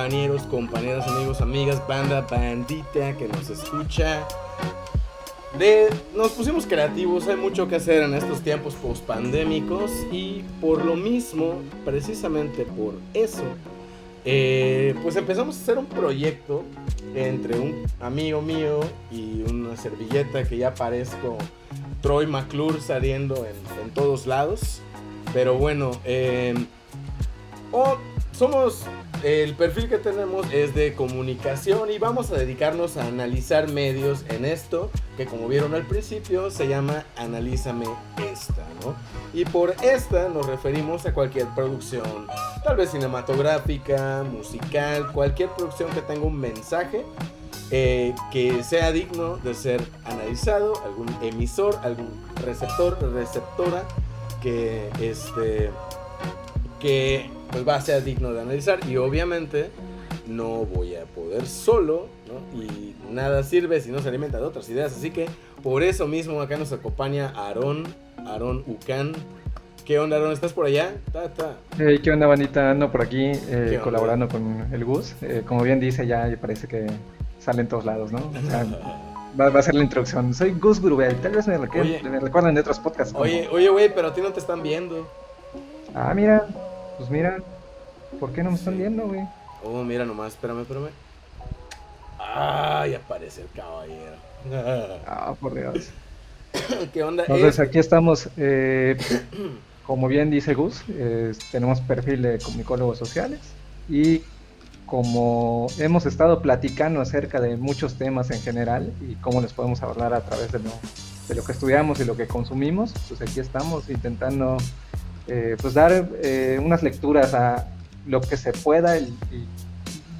compañeros, compañeras, amigos, amigas, banda, bandita que nos escucha. Nos pusimos creativos, hay mucho que hacer en estos tiempos post-pandémicos y por lo mismo, precisamente por eso, pues empezamos a hacer un proyecto entre un amigo mío y una servilleta que ya parezco Troy McClure saliendo en todos lados. Pero bueno, somos, el perfil que tenemos es de comunicación y vamos a dedicarnos a analizar medios en esto que, como vieron al principio, se llama Analízame esta, ¿no? Y por esta nos referimos a cualquier producción, tal vez cinematográfica, musical, cualquier producción que tenga un mensaje que sea digno de ser analizado, algún emisor, algún receptor, receptora que pues va a ser digno de analizar. Y obviamente no voy a poder solo, ¿no? Y nada sirve si no se alimenta de otras ideas. Así que por eso mismo acá nos acompaña Aarón Ucán. ¿Qué onda, Aarón? ¿Estás por allá? ¿Qué onda, bandita? Ando por aquí colaborando con el Gus. Como bien dice, ya parece que sale en todos lados, ¿no? O sea, va a ser la introducción. Soy Gus Grubel. Tal vez Oye, me recuerden de otros podcasts como... oye, güey, pero a ti no te están viendo. Ah, mira. Pues mira. ¿Por qué no me están Sí. viendo, güey? Oh, mira nomás, espérame. Ay, aparece el caballero. Ah, por Dios. ¿Qué onda? Entonces, aquí estamos. Como bien dice Gus, tenemos perfil de comunicólogos sociales y como hemos estado platicando acerca de muchos temas en general y cómo les podemos hablar a través de lo que estudiamos y lo que consumimos, pues aquí estamos intentando pues dar unas lecturas a lo que se pueda.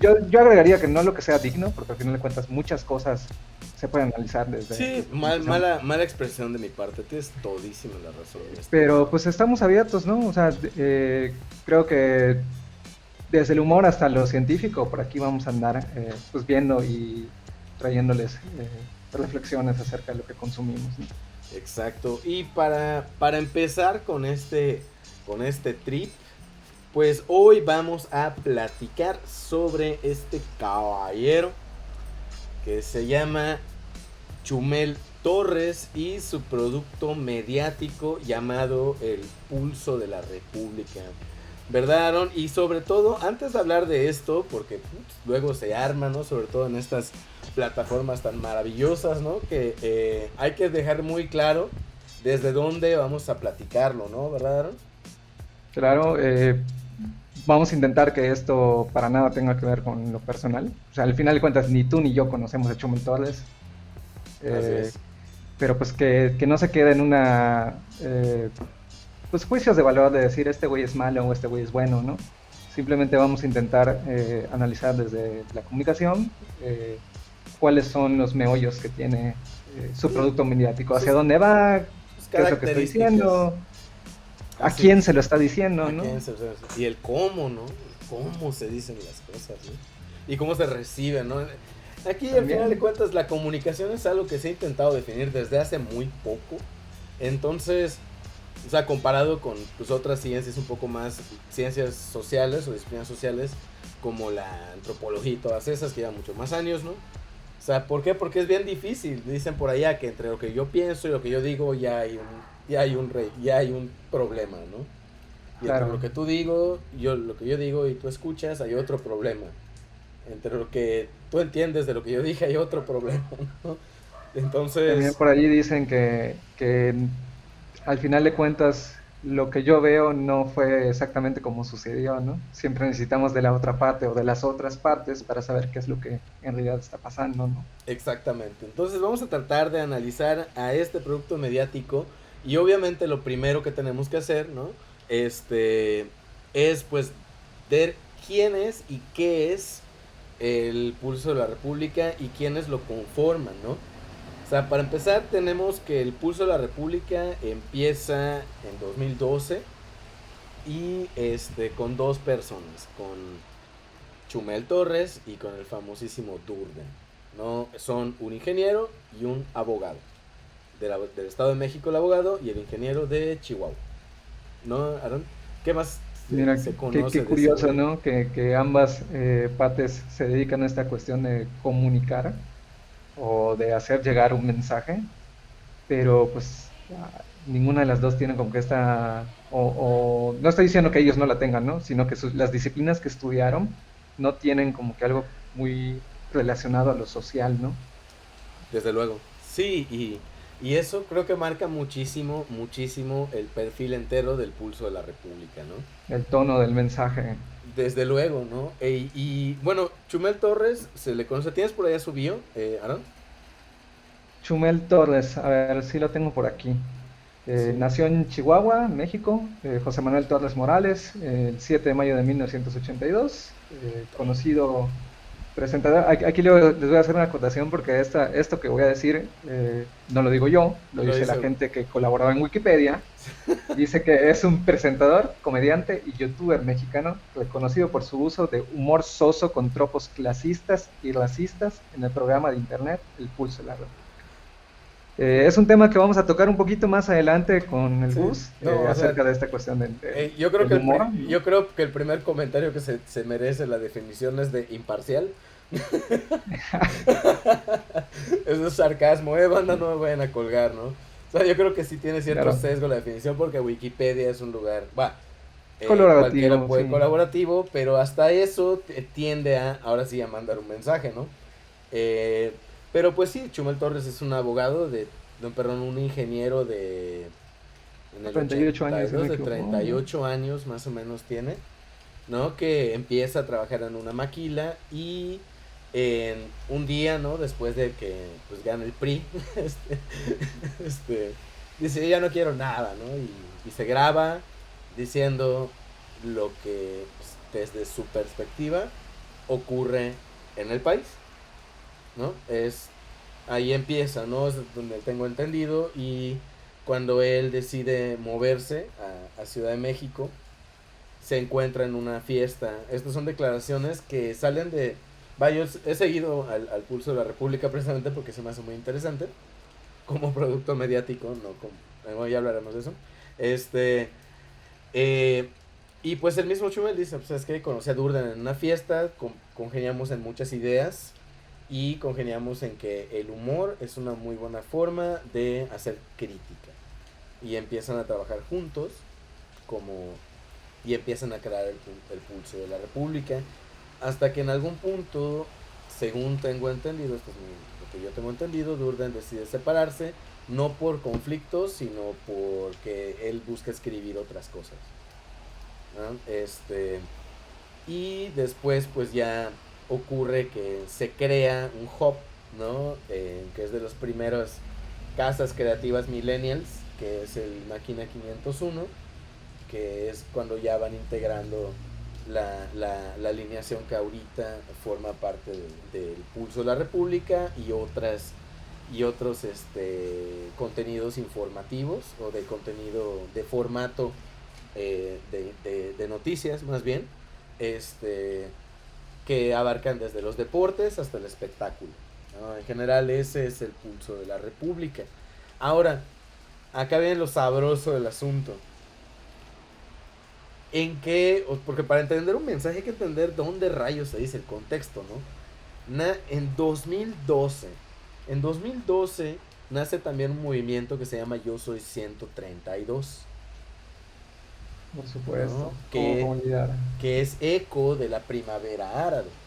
Yo agregaría que no lo que sea digno, porque al final de cuentas muchas cosas se pueden analizar Sí, desde comunicación. mala expresión de mi parte. Tienes todísima la razón, mi Pero estimado. pues estamos abiertos, ¿no? O sea, creo que desde el humor hasta lo científico, por aquí vamos a andar pues viendo y trayéndoles reflexiones acerca de lo que consumimos, ¿no? Exacto. Y para empezar con este trip, pues hoy vamos a platicar sobre este caballero que se llama Chumel Torres y su producto mediático llamado El Pulso de la República. ¿Verdad, Aaron? Y sobre todo, antes de hablar de esto, porque luego se arma, ¿no? Sobre todo en estas plataformas tan maravillosas, ¿no? Que hay que dejar muy claro desde dónde vamos a platicarlo, ¿no? ¿Verdad, Aaron? Claro, vamos a intentar que esto para nada tenga que ver con lo personal. O sea, al final de cuentas, ni tú ni yo conocemos a Chumel Torres, Así eh, es. pero pues que no se quede en una pues juicios de valor de decir este güey es malo o este güey es bueno, ¿no? Simplemente vamos a intentar analizar desde la comunicación cuáles son los meollos que tiene su Sí, producto mediático, hacia sus, dónde va, sus qué es lo que está características. diciendo, a Así. quién se lo está diciendo, ¿A ¿no? quién se Y el cómo, ¿no? Cómo se dicen las cosas, ¿no? Y cómo se reciben, ¿no? Aquí, al final de También. cuentas, la comunicación es algo que se ha intentado definir desde hace muy poco. Entonces, o sea, comparado con pues, otras ciencias un poco más, ciencias sociales o disciplinas sociales, como la antropología y todas esas, que llevan muchos más años, ¿no? O sea, ¿por qué? Porque es bien difícil. Dicen por allá que entre lo que yo pienso y lo que yo digo ya hay un problema, ¿no? Y entre lo Claro. que tú digo, lo que yo digo y tú escuchas, hay otro problema. Entre lo que tú entiendes de lo que yo dije, hay otro problema, ¿no? También Entonces, por allí dicen que al final de cuentas lo que yo veo no fue exactamente como sucedió, ¿no? Siempre necesitamos de la otra parte o de las otras partes para saber qué es lo que en realidad está pasando, ¿no? exactamente. Entonces vamos a tratar de analizar a este producto mediático y obviamente lo primero que tenemos que hacer, ¿no? Este es pues ver quién es y qué es el Pulso de la República y quiénes lo conforman, ¿no? O sea, para empezar tenemos que el Pulso de la República empieza en 2012 y con dos personas, con Chumel Torres y con el famosísimo Durden. ¿No? Son un ingeniero y un abogado. Del Estado de México el abogado y el ingeniero de Chihuahua. ¿No, Aaron? ¿Qué más Mira, se qué conoce de ese curioso, güey. ¿no? Que ambas partes se dedican a esta cuestión de comunicar o de hacer llegar un mensaje, pero pues ninguna de las dos tiene como que o no estoy diciendo que ellos no la tengan, ¿no? Sino que las disciplinas que estudiaron no tienen como que algo muy relacionado a lo social, ¿no? Desde luego. Sí, y eso creo que marca muchísimo, muchísimo el perfil entero del pulso de la República, ¿no? El tono del mensaje. Desde luego, ¿no? Y bueno, Chumel Torres se le conoce. ¿Tienes por allá su bio, Aaron? Chumel Torres, a ver si lo tengo por aquí. Sí. Nació en Chihuahua, México, José Manuel Torres Morales, el 7 de mayo de 1982, conocido presentador. Aquí les voy a hacer una acotación porque esto que voy a decir no lo digo yo, lo Lo dice la dice. gente que colaboraba en Wikipedia. Dice que es un presentador, comediante y youtuber mexicano reconocido por su uso de humor soso con tropos clasistas y racistas en el programa de internet El Pulso de la República. Es un tema que vamos a tocar un poquito más adelante con el Sí. Gus, No, o sea, acerca de esta cuestión del humor, ¿no? yo creo que el primer comentario que se merece la definición es de imparcial. Eso es sarcasmo, banda, no me vayan a colgar, ¿no? O sea, yo creo que sí tiene cierto Claro, sesgo la definición porque Wikipedia es un lugar, cualquiera colaborativo, puede sí. colaborativo, pero hasta eso tiende a, ahora sí, a mandar un mensaje, ¿no? Eh, pero pues sí, Chumel Torres es un abogado perdón, un ingeniero en el 38 ochenta y años, si no dos me de equivoco, treinta y ¿no? ocho años más o menos tiene, ¿no? Que empieza a trabajar en una maquila y en un día, ¿no? Después de que pues gana el PRI, este, este, dice, ya no quiero nada, ¿no? Y se graba diciendo lo que pues, desde su perspectiva ocurre en el país, ¿no? Ahí empieza, ¿no? Es donde tengo entendido y cuando él decide moverse a Ciudad de México, se encuentra en una fiesta. Estas son declaraciones que salen de... Vaya, he seguido al Pulso de la República precisamente porque se me hace muy interesante como producto mediático, no como, ya hablaremos de eso. Este, eh, y pues el mismo Chumel dice, pues es que conocí a Durden en una fiesta, congeniamos en muchas ideas y congeniamos en que el humor es una muy buena forma de hacer crítica. Y empiezan a trabajar juntos como y empiezan a crear el pulso de la República, hasta que en algún punto, según tengo entendido, esto es lo que yo tengo entendido, Durden decide separarse, no por conflictos, sino porque él busca escribir otras cosas, ¿no? Y después pues ya ocurre que se crea un hub, ¿no? Que es de los primeros casas creativas millennials, que es el Máquina 501, que es cuando ya van integrando la alineación que ahorita forma parte del Pulso de la República y otros contenidos informativos o de contenido de formato de noticias más bien, este, que abarcan desde los deportes hasta el espectáculo, ¿no? En general ese es el Pulso de la República. Ahora, acá viene lo sabroso del asunto. En qué, porque para entender un mensaje hay que entender dónde rayos se dice el contexto, ¿no? En 2012, en 2012 nace también un movimiento que se llama Yo Soy 132, Por ¿no? supuesto. ¿Cómo olvidar? Que es eco de la primavera árabe,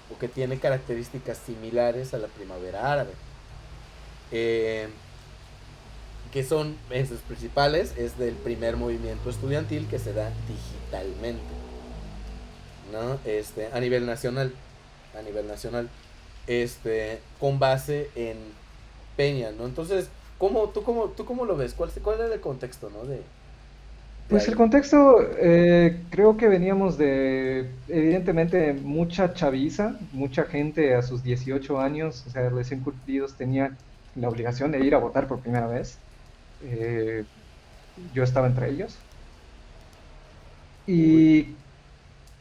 o que tiene características similares a la primavera árabe. Eh, que son esos principales, es del primer movimiento estudiantil que se da digitalmente, ¿no? A nivel nacional, con base en Peña, ¿no? Entonces, tú cómo lo ves? ¿Cuál era el contexto, ¿no? De Pues el ahí. contexto, creo que veníamos de, evidentemente, mucha chaviza, mucha gente a sus 18 años, o sea, recién cumplidos, tenía la obligación de ir a votar por primera vez. Eh, yo estaba entre ellos. Uy. Y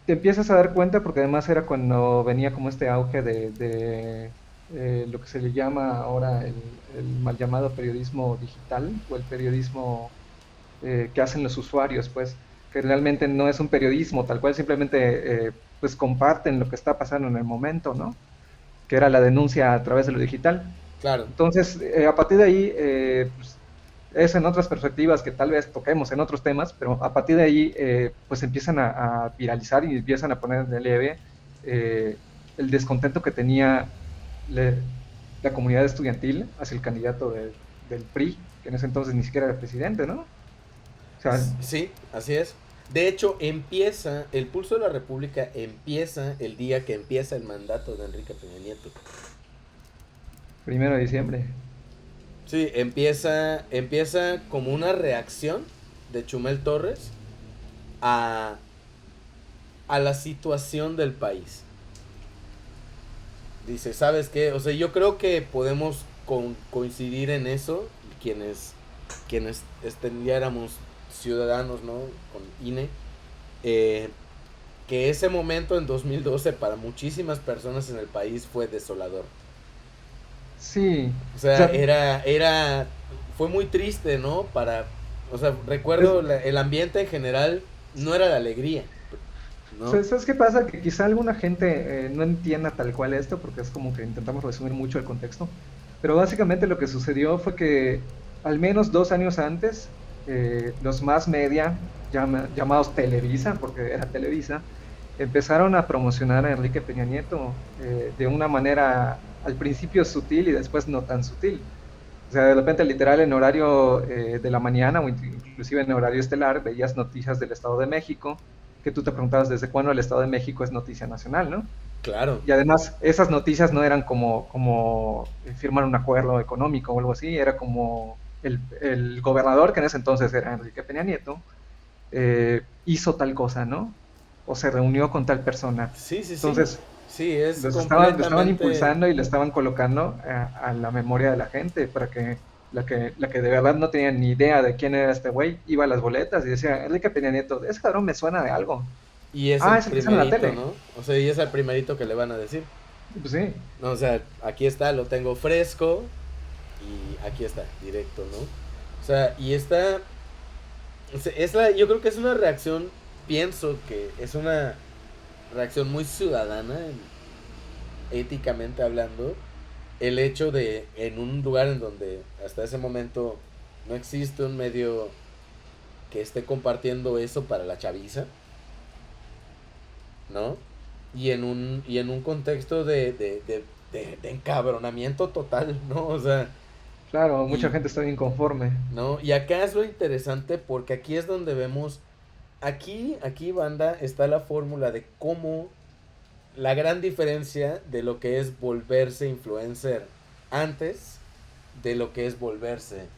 te empiezas a dar cuenta, porque además era cuando venía como este auge de lo que se le llama ahora el mal llamado periodismo digital o el periodismo que hacen los usuarios, pues, que realmente no es un periodismo, tal cual simplemente pues comparten lo que está pasando en el momento, ¿no? Que era la denuncia a través de lo digital. Claro. Entonces, a partir de ahí, pues, es en otras perspectivas que tal vez toquemos en otros temas, pero a partir de ahí, pues empiezan a viralizar y empiezan a poner en relieve eh, el descontento que tenía le- la comunidad estudiantil hacia el candidato del PRI, que en ese entonces ni siquiera era presidente, ¿no? O sea, Sí, así es. De hecho, el pulso de la República empieza el día que empieza el mandato de Enrique Peña Nieto. 1 de diciembre. Sí, empieza como una reacción de Chumel Torres a, a la situación del país. Dice, ¿sabes qué? O sea, yo creo que podemos coincidir en eso, quienes ya éramos ciudadanos, ¿no? Con INE, eh, que ese momento en 2012 para muchísimas personas en el país fue desolador. Sí, O o sea, sea, fue muy triste, ¿no? O sea, es, recuerdo el ambiente en general no era de alegría, ¿no? ¿sabes qué pasa? Que quizá alguna gente no entienda tal cual esto, porque es como que intentamos resumir mucho el contexto, pero básicamente lo que sucedió fue que al menos 2 años antes, los más media, llamados Televisa, porque era Televisa, empezaron a promocionar a Enrique Peña Nieto de una manera al principio sutil y después no tan sutil. O sea, de repente literal en horario de la mañana o inclusive en horario estelar veías noticias del Estado de México, que tú te preguntabas desde cuándo el Estado de México es noticia nacional, ¿no? Claro. Y además esas noticias no eran como firmar un acuerdo económico o algo así, era como el gobernador, que en ese entonces era Enrique Peña Nieto, hizo tal cosa, ¿no? O se reunió con tal persona. Sí, sí, sí. Entonces, Sí, es lo estaban completamente... impulsando y lo estaban colocando a la memoria de la gente para que la que de verdad no tenía ni idea de quién era este güey iba a las boletas y decía, Enrique Peña Nieto, ese cabrón me suena de algo. Y es el Ah, es el que sale en la primerito, tele. ¿no? O sea, y es el primerito que le van a decir. Pues sí, No, o sea, aquí está, lo tengo fresco y aquí está, directo, ¿no? O sea, y esta... yo creo que es una reacción, pienso que es una reacción muy ciudadana, éticamente hablando, el hecho de, en un lugar en donde hasta ese momento no existe un medio que esté compartiendo eso para la chaviza, ¿no? Y en un contexto de encabronamiento total, ¿no? O sea, claro, mucha y, gente está inconforme. ¿no? Y acá es lo interesante porque aquí es donde vemos, aquí banda, está la fórmula de cómo la gran diferencia de lo que es volverse influencer antes de lo que es volverse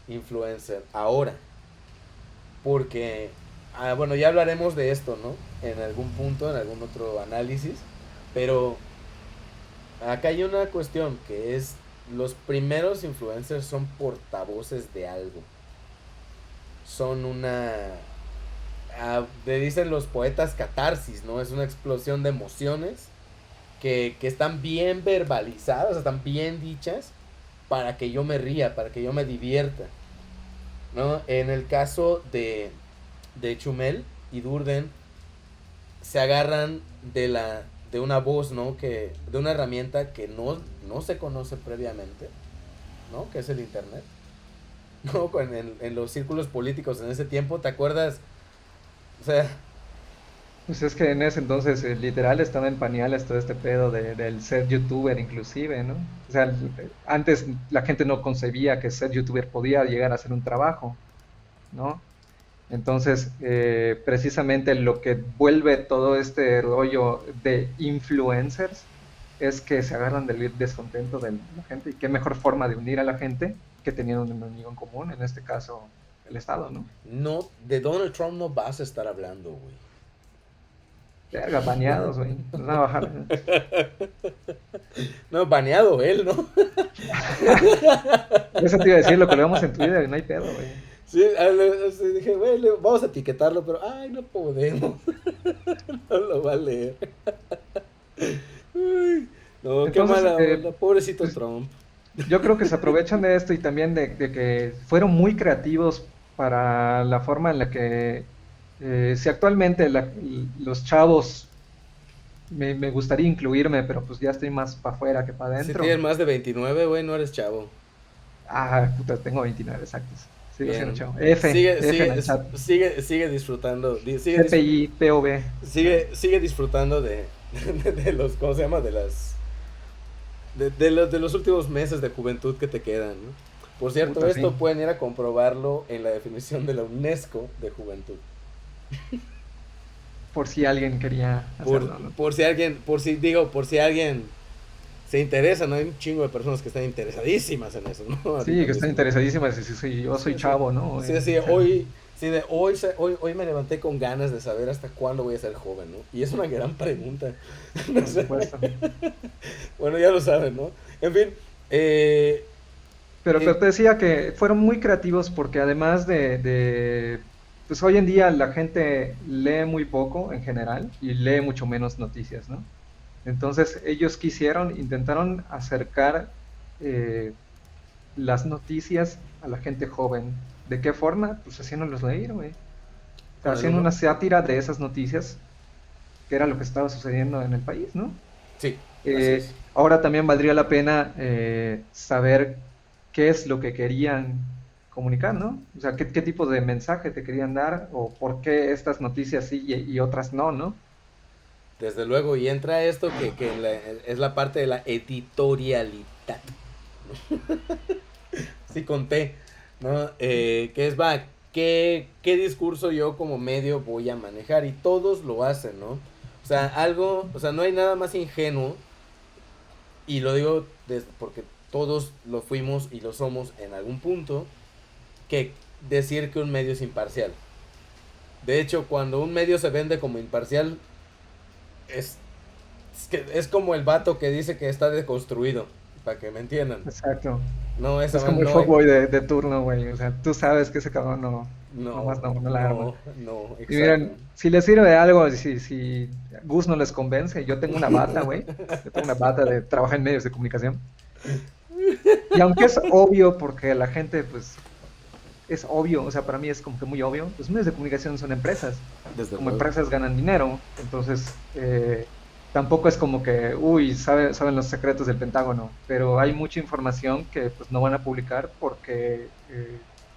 influencer ahora. Porque, bueno, ya hablaremos de esto, ¿no? En algún punto, en algún otro análisis. Pero acá hay una cuestión que es, los primeros influencers son portavoces de algo. Son le dicen los poetas catarsis, ¿no? Es una explosión de emociones que están bien verbalizadas, están bien dichas para que yo me ría, para que yo me divierta, ¿no? En el caso de Chumel y Durden, se agarran de una voz, ¿no? De una herramienta que no se conoce previamente, ¿no? Que es el internet. ¿No? En los círculos políticos en ese tiempo, ¿te acuerdas? O sea, Pues es que en ese entonces literal estaba en pañales todo este pedo del ser youtuber inclusive, ¿no? O sea, antes la gente no concebía que ser youtuber podía llegar a ser un trabajo, ¿no? Entonces, precisamente lo que vuelve todo este rollo de influencers es que se agarran del descontento de la gente y qué mejor forma de unir a la gente que teniendo un enemigo en común, en este caso el Estado, ¿no? no, de Donald Trump no vas a estar hablando, güey. Verga, baneados, güey. Nos van a bajar. No, baneado él, ¿no? Eso te iba a decir, lo colgamos en Twitter, no hay pedo, güey. Sí, sí, dije, güey, vamos a etiquetarlo, pero, ay, no podemos. No lo va a leer. Ay, no, qué Entonces, mala onda, pobrecito pues Trump. yo creo que se aprovechan de esto y también de que fueron muy creativos para la forma en la que Si actualmente los chavos, me gustaría incluirme, pero pues ya estoy más para afuera que para Si tienes adentro. más de 29, güey, no eres chavo. Puta, tengo 29 exactos. Sigo siendo Bien. chavo. F en el chat. Sigue disfrutando. CPI, POV. Sigue disfrutando de los, ¿cómo se llama? De los últimos meses de juventud que te quedan, ¿no? Por cierto, Puta, sí. esto pueden ir a comprobarlo en la definición de la UNESCO de juventud. Por si alguien quería Por, hacerlo, ¿no? por si alguien se interesa, ¿no? Hay un chingo de personas que están interesadísimas en eso, ¿no? Sí, Ahorita que están mismo. interesadísimas. Yo soy Sí, sí. chavo, ¿no? Sí, sí, O sea, hoy me levanté con ganas de saber hasta cuándo voy a ser joven, ¿no? Y es una gran pregunta. No por sé. supuesto. Bueno, ya lo saben, ¿no? En fin, Pero eh, te decía que fueron muy creativos porque además pues hoy en día la gente lee muy poco en general y lee mucho menos noticias, ¿no? Entonces ellos intentaron acercar eh, las noticias a la gente joven. ¿De qué forma? Pues haciéndolos leer, güey. O sea, con el haciendo humor. una sátira de esas noticias, que era lo que estaba sucediendo en el país, ¿no? Sí, así es. Ahora también valdría la pena saber qué es lo que querían comunicar, ¿no? O sea, qué tipo de mensaje te querían dar o por qué estas noticias sí y otras no, ¿no? Desde luego, y entra esto es la parte de la editorialidad. Sí, conté, ¿no? Que es, va, ¿qué discurso yo como medio voy a manejar? Y todos lo hacen, ¿no? O sea, no hay nada más ingenuo, y lo digo porque todos lo fuimos y lo somos en algún punto, que decir que un medio es imparcial. De hecho, cuando un medio se vende como imparcial, es, es como el vato que dice que está deconstruido, para que me entiendan. Exacto. No, esa Es como el no hay. fuckboy de turno, güey. O sea, tú sabes que ese cabrón nomás No, no la arma. no, Y exacto. miren, si les sirve de algo, si Gus no les convence, yo tengo una bata, güey. Yo tengo una bata de trabajar en medios de comunicación. Y aunque es obvio, porque la gente, pues, es obvio, o sea, para mí es como que muy obvio, los medios de comunicación son empresas, Desde como luego. empresas ganan dinero, entonces tampoco es como que, uy, saben los secretos del Pentágono, pero hay mucha información que pues no van a publicar porque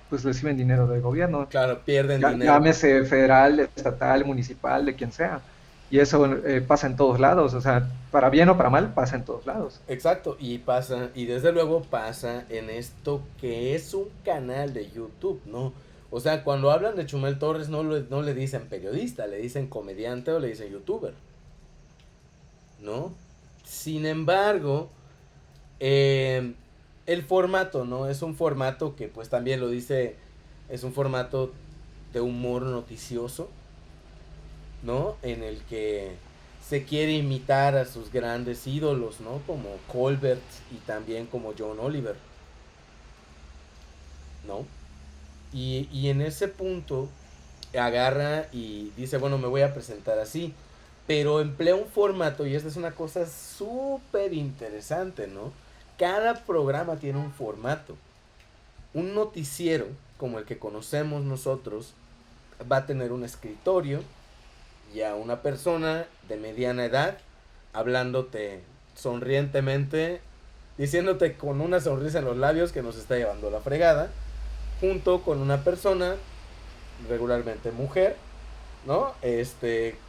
pues reciben dinero del gobierno, Claro, pierden dinero. llámese federal, estatal, municipal, de quien sea. Y eso pasa en todos lados, o sea, para bien o para mal, pasa en todos lados. Exacto, y pasa, y desde luego pasa en esto que es un canal de YouTube, ¿no? O sea, cuando hablan de Chumel Torres no le dicen periodista, le dicen comediante o le dicen youtuber, ¿no? Sin embargo, eh, el formato, ¿no? Es un formato que pues también lo dice, es un formato de humor noticioso, ¿no? En el que se quiere imitar a sus grandes ídolos, ¿no? Como Colbert y también como John Oliver, ¿no? Y en ese punto agarra y dice, bueno, me voy a presentar así. Pero emplea un formato, y esta es una cosa súper interesante, ¿no? Cada programa tiene un formato. Un noticiero, como el que conocemos nosotros, va a tener un escritorio y a una persona de mediana edad hablándote sonrientemente, diciéndote con una sonrisa en los labios que nos está llevando la fregada, junto con una persona, regularmente mujer, ¿no?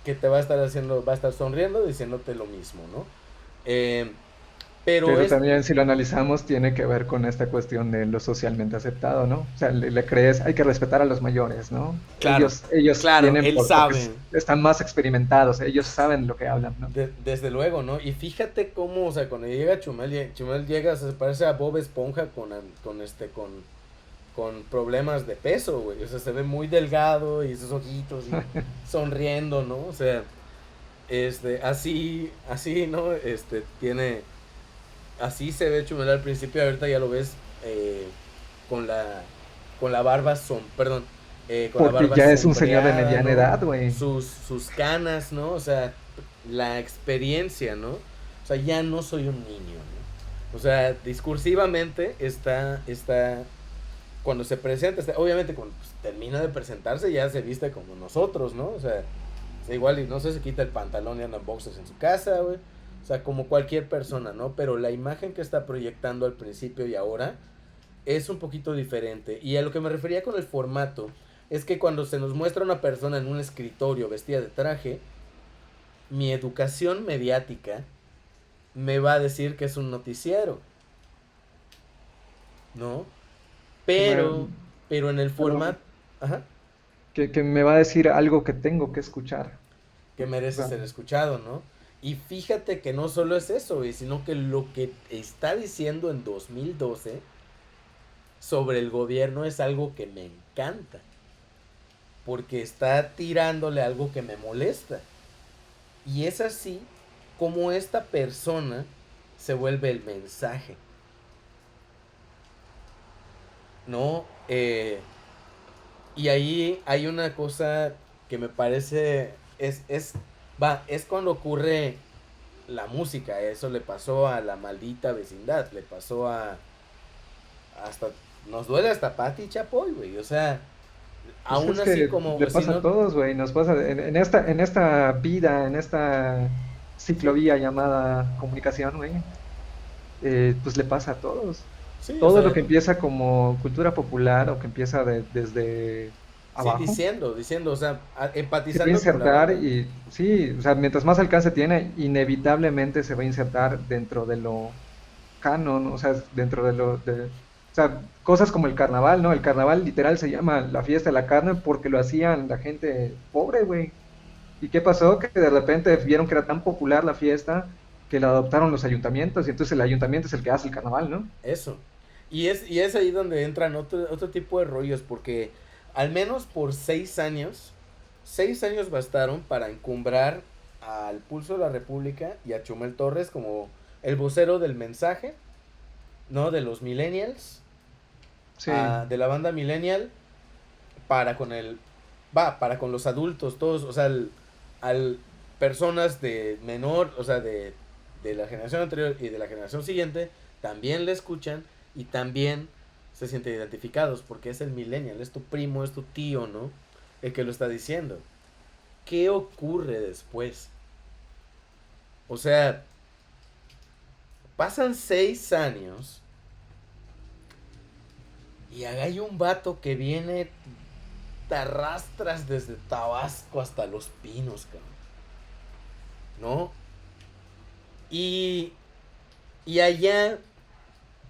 Que te va a estar haciendo, va a estar sonriendo, diciéndote lo mismo, ¿no? Eh, pero Pero es, también si lo analizamos tiene que ver con esta cuestión de lo socialmente aceptado, ¿no? O sea, le crees, hay que respetar a los mayores, ¿no? claro, Ellos claro, tienen él porque sabe, están más experimentados, ellos saben lo que hablan, ¿no? desde luego, ¿no? Y fíjate cómo, o sea, cuando llega Chumel, Chumel llega, se parece a Bob Esponja con problemas de peso, güey. O sea, se ve muy delgado y sus ojitos y sonriendo, ¿no? O sea, así, ¿no? Así se ve Chumel al principio, ahorita ya lo ves con la, con la barba, perdón, con la Porque barba ya es un señor de sombreada, mediana ¿no? edad, güey. Sus canas, ¿no? O sea, la experiencia, ¿no? O sea, ya no soy un niño, ¿no? O sea, discursivamente está cuando se presenta, obviamente cuando pues, termina de presentarse ya se viste como nosotros, ¿no? O sea, igual y no sé, se quita el pantalón y anda en boxers en su casa, güey. O sea, como cualquier persona, ¿no? Pero la imagen que está proyectando al principio y ahora es un poquito diferente. Y a lo que me refería con el formato es que cuando se nos muestra una persona en un escritorio vestida de traje, mi educación mediática me va a decir que es un noticiero, ¿no? Que Pero, pero en el perdón, formato, ajá, que me va a decir algo que tengo que escuchar. que O merece sea, ser escuchado, ¿no? Y fíjate que no solo es eso, güey, sino que lo que está diciendo en 2012 sobre el gobierno es algo que me encanta, porque está tirándole algo que me molesta. Y es así como esta persona se vuelve el mensaje, ¿no? Y ahí hay una cosa que me parece, es cuando ocurre la música, eso le pasó a la maldita vecindad, le pasó hasta, nos duele hasta Pati Chapoy, güey, o sea, pues aún es así que como, le si pasa a no, todos, güey. Nos pasa en esta vida, en esta sí, ciclovía llamada comunicación, güey. Pues le pasa a todos. sí, o Todo lo sea, que empieza como cultura popular o que empieza desde sí, abajo, diciendo, o sea, se va a empatizando con la insertar banda, y sí, o sea, mientras más alcance tiene, inevitablemente se va a insertar dentro de lo canon, o sea, dentro o sea, cosas como el carnaval, ¿no? El carnaval literal se llama la fiesta de la carne porque lo hacían la gente pobre, güey. ¿Y qué pasó? Que de repente vieron que era tan popular la fiesta que la adoptaron los ayuntamientos y entonces el ayuntamiento es el que hace el carnaval, ¿no? eso. Y es ahí donde entran otro tipo de rollos, porque al menos por 6 años, 6 años bastaron para encumbrar al Pulso de la República y a Chumel Torres como el vocero del mensaje, ¿no? De los millennials, Sí, de la banda millennial, para con para con los adultos, todos, o sea, al personas de menor, o sea, de la generación anterior y de la generación siguiente, también le escuchan y también se sienten identificados, porque es el millennial, es tu primo, es tu tío, ¿no? El que lo está diciendo. ¿Qué ocurre después? O sea, pasan 6 años y hay un vato que viene, te arrastras desde Tabasco hasta Los Pinos, cabrón, ¿no? Y, y allá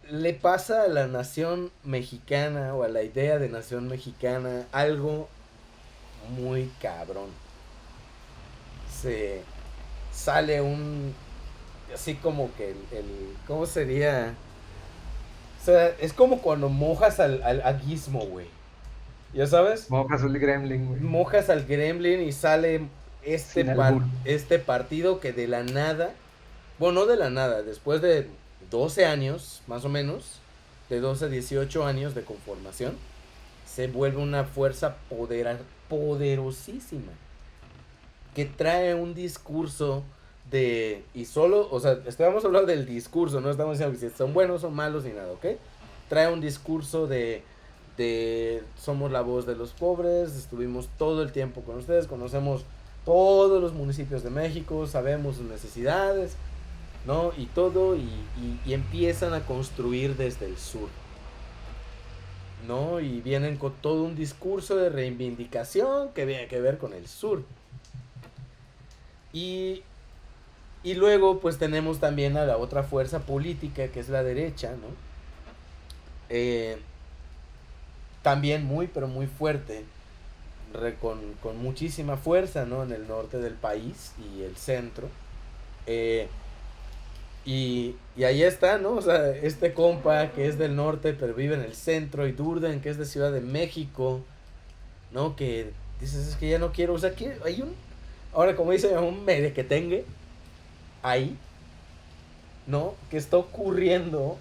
le pasa a la nación mexicana o a la idea de nación mexicana algo muy cabrón. Se sale así como que ¿cómo sería? O sea, es como cuando mojas al Gizmo, güey. ¿Ya sabes? Moja Azul Gremlin, güey, Mojas al Gremlin y sale sin albur. este partido que de la nada, bueno, no de la nada, después de 12 años, más o menos, de 12 a 18 años de conformación, se vuelve una fuerza poderosísima, que trae un discurso y solo, o sea, estamos hablando del discurso, no estamos diciendo que si son buenos o malos ni nada, ¿ok? Trae un discurso de somos la voz de los pobres, estuvimos todo el tiempo con ustedes, conocemos todos los municipios de México, sabemos sus necesidades, ¿no? Y todo, y empiezan a construir desde el sur, ¿no? Y vienen con todo un discurso de reivindicación que tiene que ver con el sur. Y, y luego pues tenemos también a la otra fuerza política que es la derecha, ¿no? Eh, también muy, pero muy fuerte, con muchísima fuerza, ¿no? En el norte del país y el centro. Eh, y ahí está, ¿no? O sea, este compa que es del norte pero vive en el centro y Durden que es de Ciudad de México, ¿no? Que dices, es que ya no quiero, o sea, que hay ahora como dice, un merequetengue ahí, ¿no? Que está ocurriendo,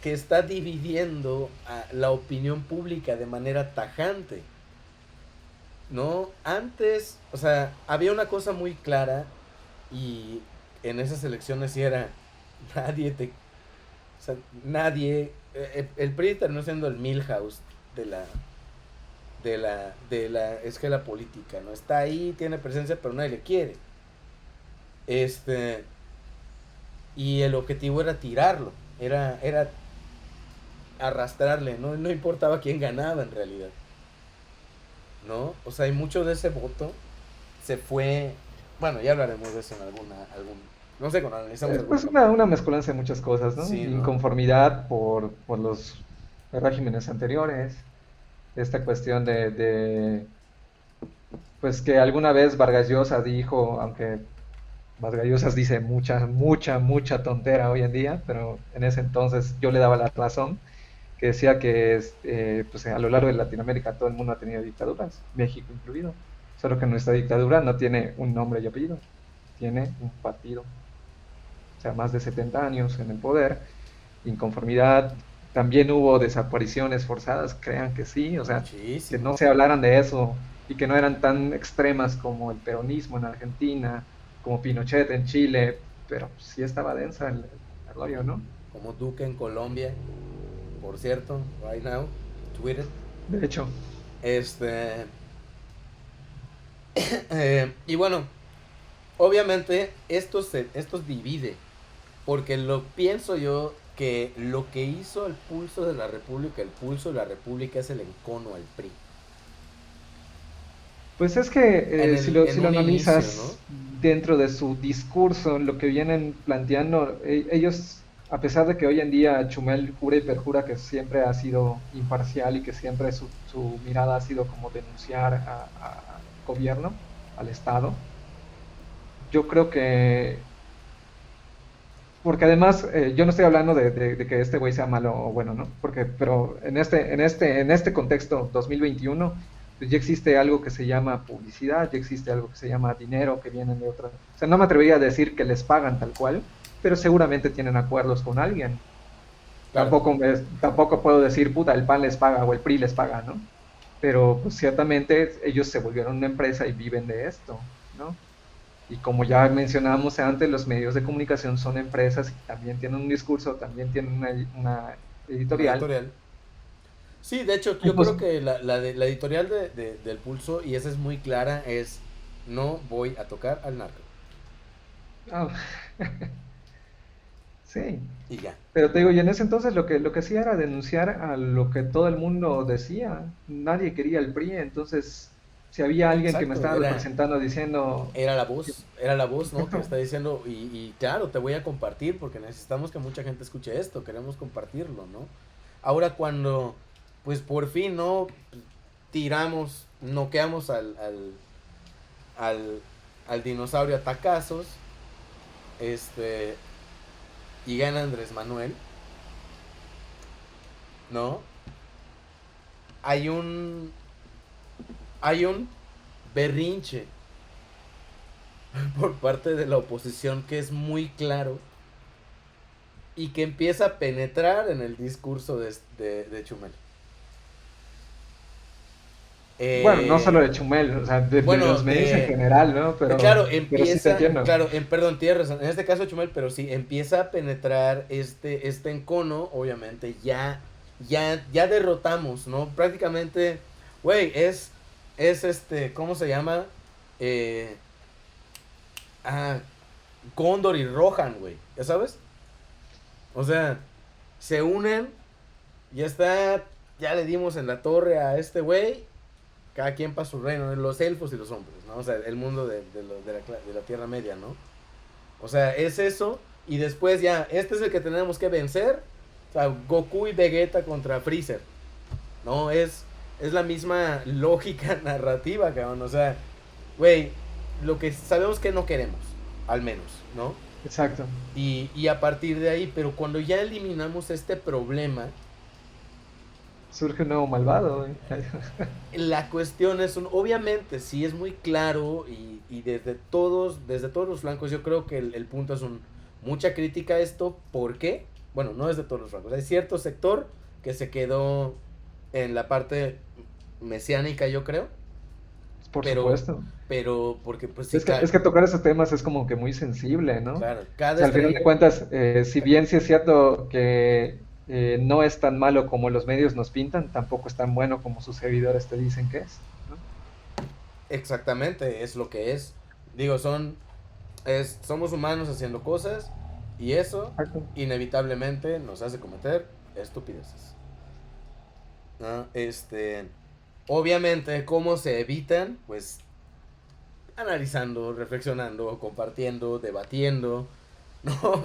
que está dividiendo a la opinión pública de manera tajante, ¿no? Antes, o sea, había una cosa muy clara y en esas elecciones sí era nadie te, o sea, nadie, el PRI terminó siendo el Milhouse de la, escala política, ¿no? Está ahí, tiene presencia, pero nadie le quiere. Este, y el objetivo era tirarlo, era arrastrarle, ¿no? No importaba quién ganaba en realidad, ¿no? O sea, y mucho de ese voto se fue, bueno, ya hablaremos de eso en no sé, cuando analizamos Pues alguna. una mezcolanza de muchas cosas, ¿no? Sí, ¿no? Inconformidad por los regímenes anteriores, esta cuestión pues que alguna vez Vargas Llosa dijo, aunque Vargas Llosa dice mucha tontera hoy en día, pero en ese entonces yo le daba la razón, que decía que pues a lo largo de Latinoamérica todo el mundo ha tenido dictaduras, México incluido, solo que nuestra dictadura no tiene un nombre y apellido, tiene un partido, o sea, más de 70 años en el poder, inconformidad, también hubo desapariciones forzadas, crean que sí, o sea, que no Muchísimas. se hablaran de eso y que no eran tan extremas como el peronismo en Argentina, como Pinochet en Chile, pero sí estaba densa el rollo, ¿no? Como Duque en Colombia, por cierto, right now, tweeted. De hecho, Este, y bueno, obviamente esto divide, porque lo pienso yo que lo que hizo el pulso de la República, el pulso de la República es el encono al PRI. pues es que En si lo un inicio, ¿no? analizas dentro de su discurso, lo que vienen planteando, ellos, a pesar de que hoy en día Chumel jura y perjura que siempre ha sido imparcial y que siempre su mirada ha sido como denunciar al gobierno, al Estado, yo creo que, porque además yo no estoy hablando de que este güey sea malo o bueno, ¿no? Porque, pero en este contexto 2021 pues ya existe algo que se llama publicidad, ya existe algo que se llama dinero que vienen de otras. O sea, no me atrevería a decir que les pagan tal cual, pero seguramente tienen acuerdos con alguien. Claro. Tampoco puedo decir, puta, el PAN les paga o el PRI les paga, ¿no? Pero pues, ciertamente ellos se volvieron una empresa y viven de esto, ¿no? Y como ya mencionábamos antes, los medios de comunicación son empresas y también tienen un discurso, también tienen una Una editorial. editorial. Sí, de hecho, Y yo pues, creo que la editorial del pulso, y esa es muy clara, es no voy a tocar al narco. ah, sí. Y ya. Pero te digo, y en ese entonces lo que hacía era denunciar a lo que todo el mundo decía. Nadie quería el PRI, entonces si había alguien que me Exacto, estaba representando diciendo, era la voz, ¿no? Que exacto, está diciendo, y claro, te voy a compartir porque necesitamos que mucha gente escuche esto, queremos compartirlo, ¿no? Ahora cuando, pues por fin, ¿no? Tiramos, noqueamos al, al dinosaurio a tacazos, este, y gana Andrés Manuel, ¿no? Hay un, hay un berrinche por parte de la oposición que es muy claro y que empieza a penetrar en el discurso de Chumel. bueno, no Eh, solo de Chumel, o sea, de bueno, los medios en general, ¿no? Pero sí te entiendo. claro, perdón, tienes razón, en este caso Chumel, pero sí, empieza a penetrar este encono, obviamente, ya derrotamos, ¿no? Prácticamente, güey, ¿cómo se llama? Eh, ah, Cóndor y Rohan, güey, ¿ya sabes? O sea, se unen, ya está, ya le dimos en la torre a este güey, cada quien para su reino, los elfos y los hombres, ¿no? O sea, el mundo de la Tierra Media, ¿no? O sea, es eso, y después ya, este es el que tenemos que vencer, o sea, Goku y Vegeta contra Freezer, ¿no? Es la misma lógica narrativa, cabrón, o sea, güey, lo que sabemos que no queremos, al menos, ¿no? Exacto. Y a partir de ahí, pero cuando ya eliminamos este problema, Surge un nuevo malvado, güey. la cuestión es, obviamente, sí es muy claro y desde todos los flancos, yo creo que el punto es mucha crítica a esto. ¿Por qué? Bueno, no es de todos los flancos. Hay cierto sector que se quedó en la parte mesiánica, yo creo, Por pero, supuesto. porque pues sí, Es que tocar esos temas es como que muy sensible, ¿no? claro, O cada sea, al final de estrella, cuentas, si bien sí es cierto que no es tan malo como los medios nos pintan, tampoco es tan bueno como sus servidores te dicen que es, ¿no? Exactamente, es lo que es. Digo, somos humanos haciendo cosas y eso Exacto. inevitablemente nos hace cometer estupideces. ¿No? Obviamente, ¿cómo se evitan? Pues analizando, reflexionando, compartiendo, debatiendo, ¿no?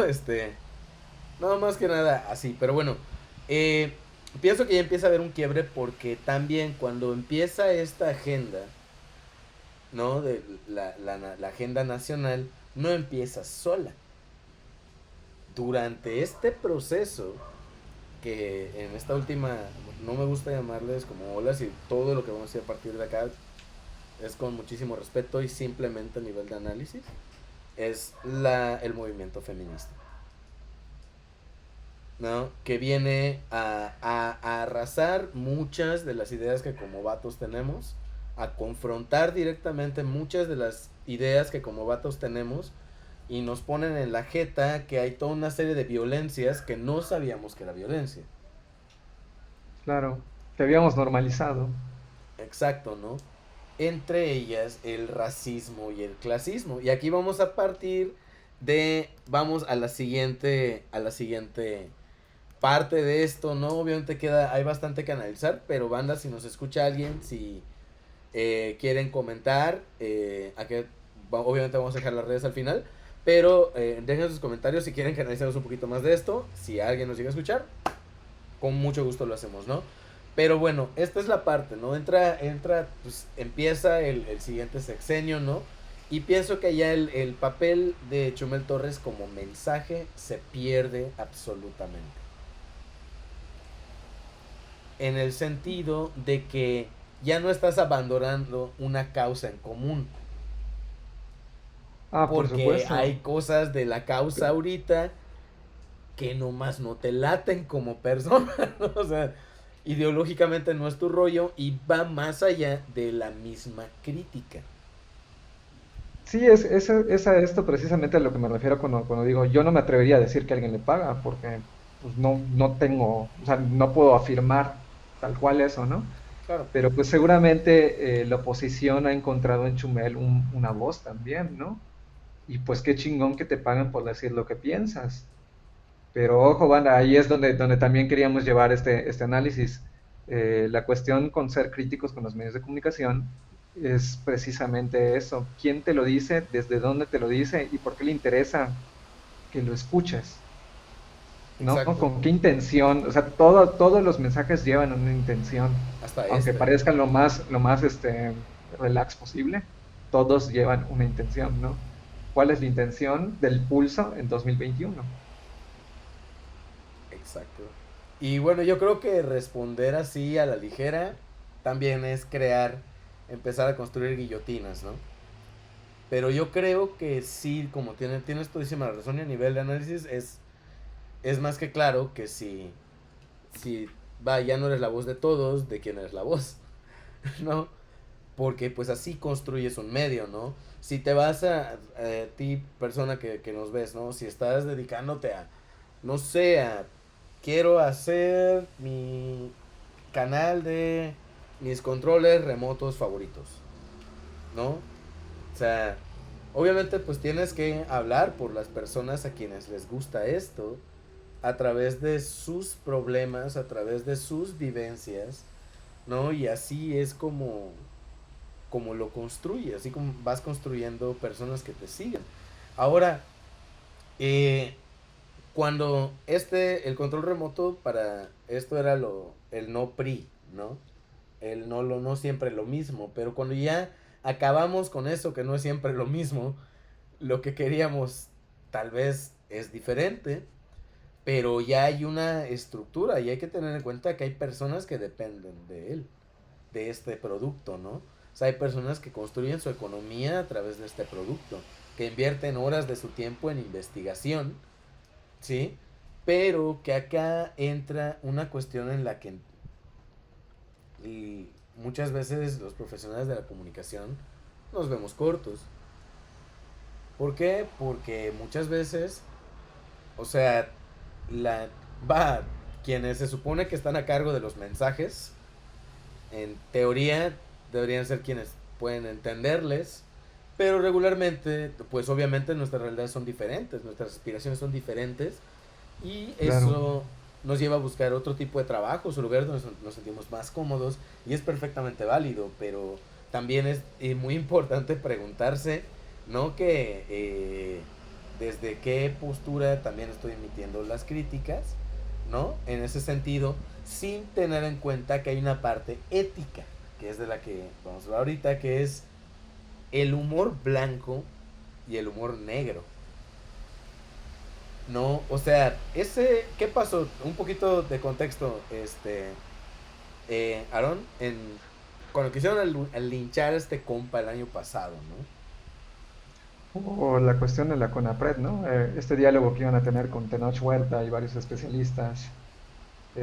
No, más que nada así, pero bueno, eh, pienso que ya empieza a haber un quiebre porque también cuando empieza esta agenda, ¿no? De la agenda nacional, no empieza sola. Durante este proceso, que en esta última, no me gusta llamarles como olas y todo lo que vamos a hacer a partir de acá es con muchísimo respeto y simplemente a nivel de análisis, es el movimiento feminista. ¿No? Que viene a arrasar muchas de las ideas que como vatos tenemos, a confrontar directamente muchas de las ideas que como vatos tenemos y nos ponen en la jeta que hay toda una serie de violencias que no sabíamos que era violencia. Claro, que habíamos normalizado. Exacto, ¿no? Entre ellas el racismo y el clasismo. Y aquí vamos a partir vamos a la siguiente parte de esto, ¿no? Obviamente hay bastante que analizar, pero banda, si nos escucha alguien, si quieren comentar, obviamente vamos a dejar las redes al final, pero dejen sus comentarios si quieren que analicemos un poquito más de esto, si alguien nos llega a escuchar, con mucho gusto lo hacemos, ¿no? Pero bueno, esta es la parte, ¿no? Pues empieza el siguiente sexenio, ¿no? Y pienso que ya el papel de Chumel Torres como mensaje se pierde absolutamente. En el sentido de que ya no estás abandonando una causa en común. Ah, por Porque supuesto. hay cosas de la causa ahorita que nomás no te laten como persona, ¿no? O sea, ideológicamente no es tu rollo y va más allá de la misma crítica. Sí, es a esto precisamente a lo que me refiero cuando digo, yo no me atrevería a decir que alguien le paga, porque pues no tengo, o sea, no puedo afirmar tal cual eso, ¿no? Claro. Pero pues seguramente la oposición ha encontrado en Chumel una voz también, ¿no? Y pues qué chingón que te pagan por decir lo que piensas. Pero ojo, banda, ahí es donde también queríamos llevar este análisis. La cuestión con ser críticos con los medios de comunicación es precisamente eso. ¿Quién te lo dice? ¿Desde dónde te lo dice? ¿Y por qué le interesa que lo escuches? ¿No? Exacto. ¿Con qué intención? O sea, todos los mensajes llevan una intención. Hasta Aunque este. parezcan lo más relax posible, todos llevan una intención, ¿no? ¿Cuál es la intención del pulso en 2021? Exacto. Y bueno, yo creo que responder así a la ligera también es empezar a construir guillotinas, ¿no? Pero yo creo que sí, como tienes todísima razón y a nivel de análisis es más que claro que si ya no eres la voz de todos, ¿de quién eres la voz? ¿No? Porque pues así construyes un medio, ¿no? Si te vas ti, persona que nos ves, ¿no? Si estás dedicándote no sé, quiero hacer mi canal de mis controles remotos favoritos, ¿no? O sea, obviamente pues tienes que hablar por las personas a quienes les gusta esto, a través de sus problemas, a través de sus vivencias, ¿no? Y así es como lo construyes, así como vas construyendo personas que te siguen. Ahora, eh, cuando el control remoto para esto era el no PRI, ¿no? No siempre lo mismo, pero cuando ya acabamos con eso que no es siempre lo mismo, lo que queríamos tal vez es diferente, pero ya hay una estructura y hay que tener en cuenta que hay personas que dependen de él, de este producto, ¿no? O sea, hay personas que construyen su economía a través de este producto, que invierten horas de su tiempo en investigación, ¿sí? Pero que acá entra una cuestión en la que y muchas veces los profesionales de la comunicación nos vemos cortos. ¿Por qué? Porque muchas veces, o sea, la va, quienes se supone que están a cargo de los mensajes, en teoría deberían ser quienes pueden entenderles, pero regularmente, pues obviamente nuestras realidades son diferentes, nuestras aspiraciones son diferentes y Claro. eso nos lleva a buscar otro tipo de trabajos o lugares donde nos sentimos más cómodos y es perfectamente válido, pero también es muy importante preguntarse, ¿no? Que desde qué postura también estoy emitiendo las críticas, ¿no? En ese sentido, sin tener en cuenta que hay una parte ética, que es de la que vamos a hablar ahorita, que es el humor blanco y el humor negro. No, o sea, ¿qué pasó? Un poquito de contexto, Aaron, cuando quisieron linchar a este compa el año pasado, ¿no? O la cuestión de la CONAPRED, ¿no? Este diálogo que iban a tener con Tenoch Huerta y varios especialistas,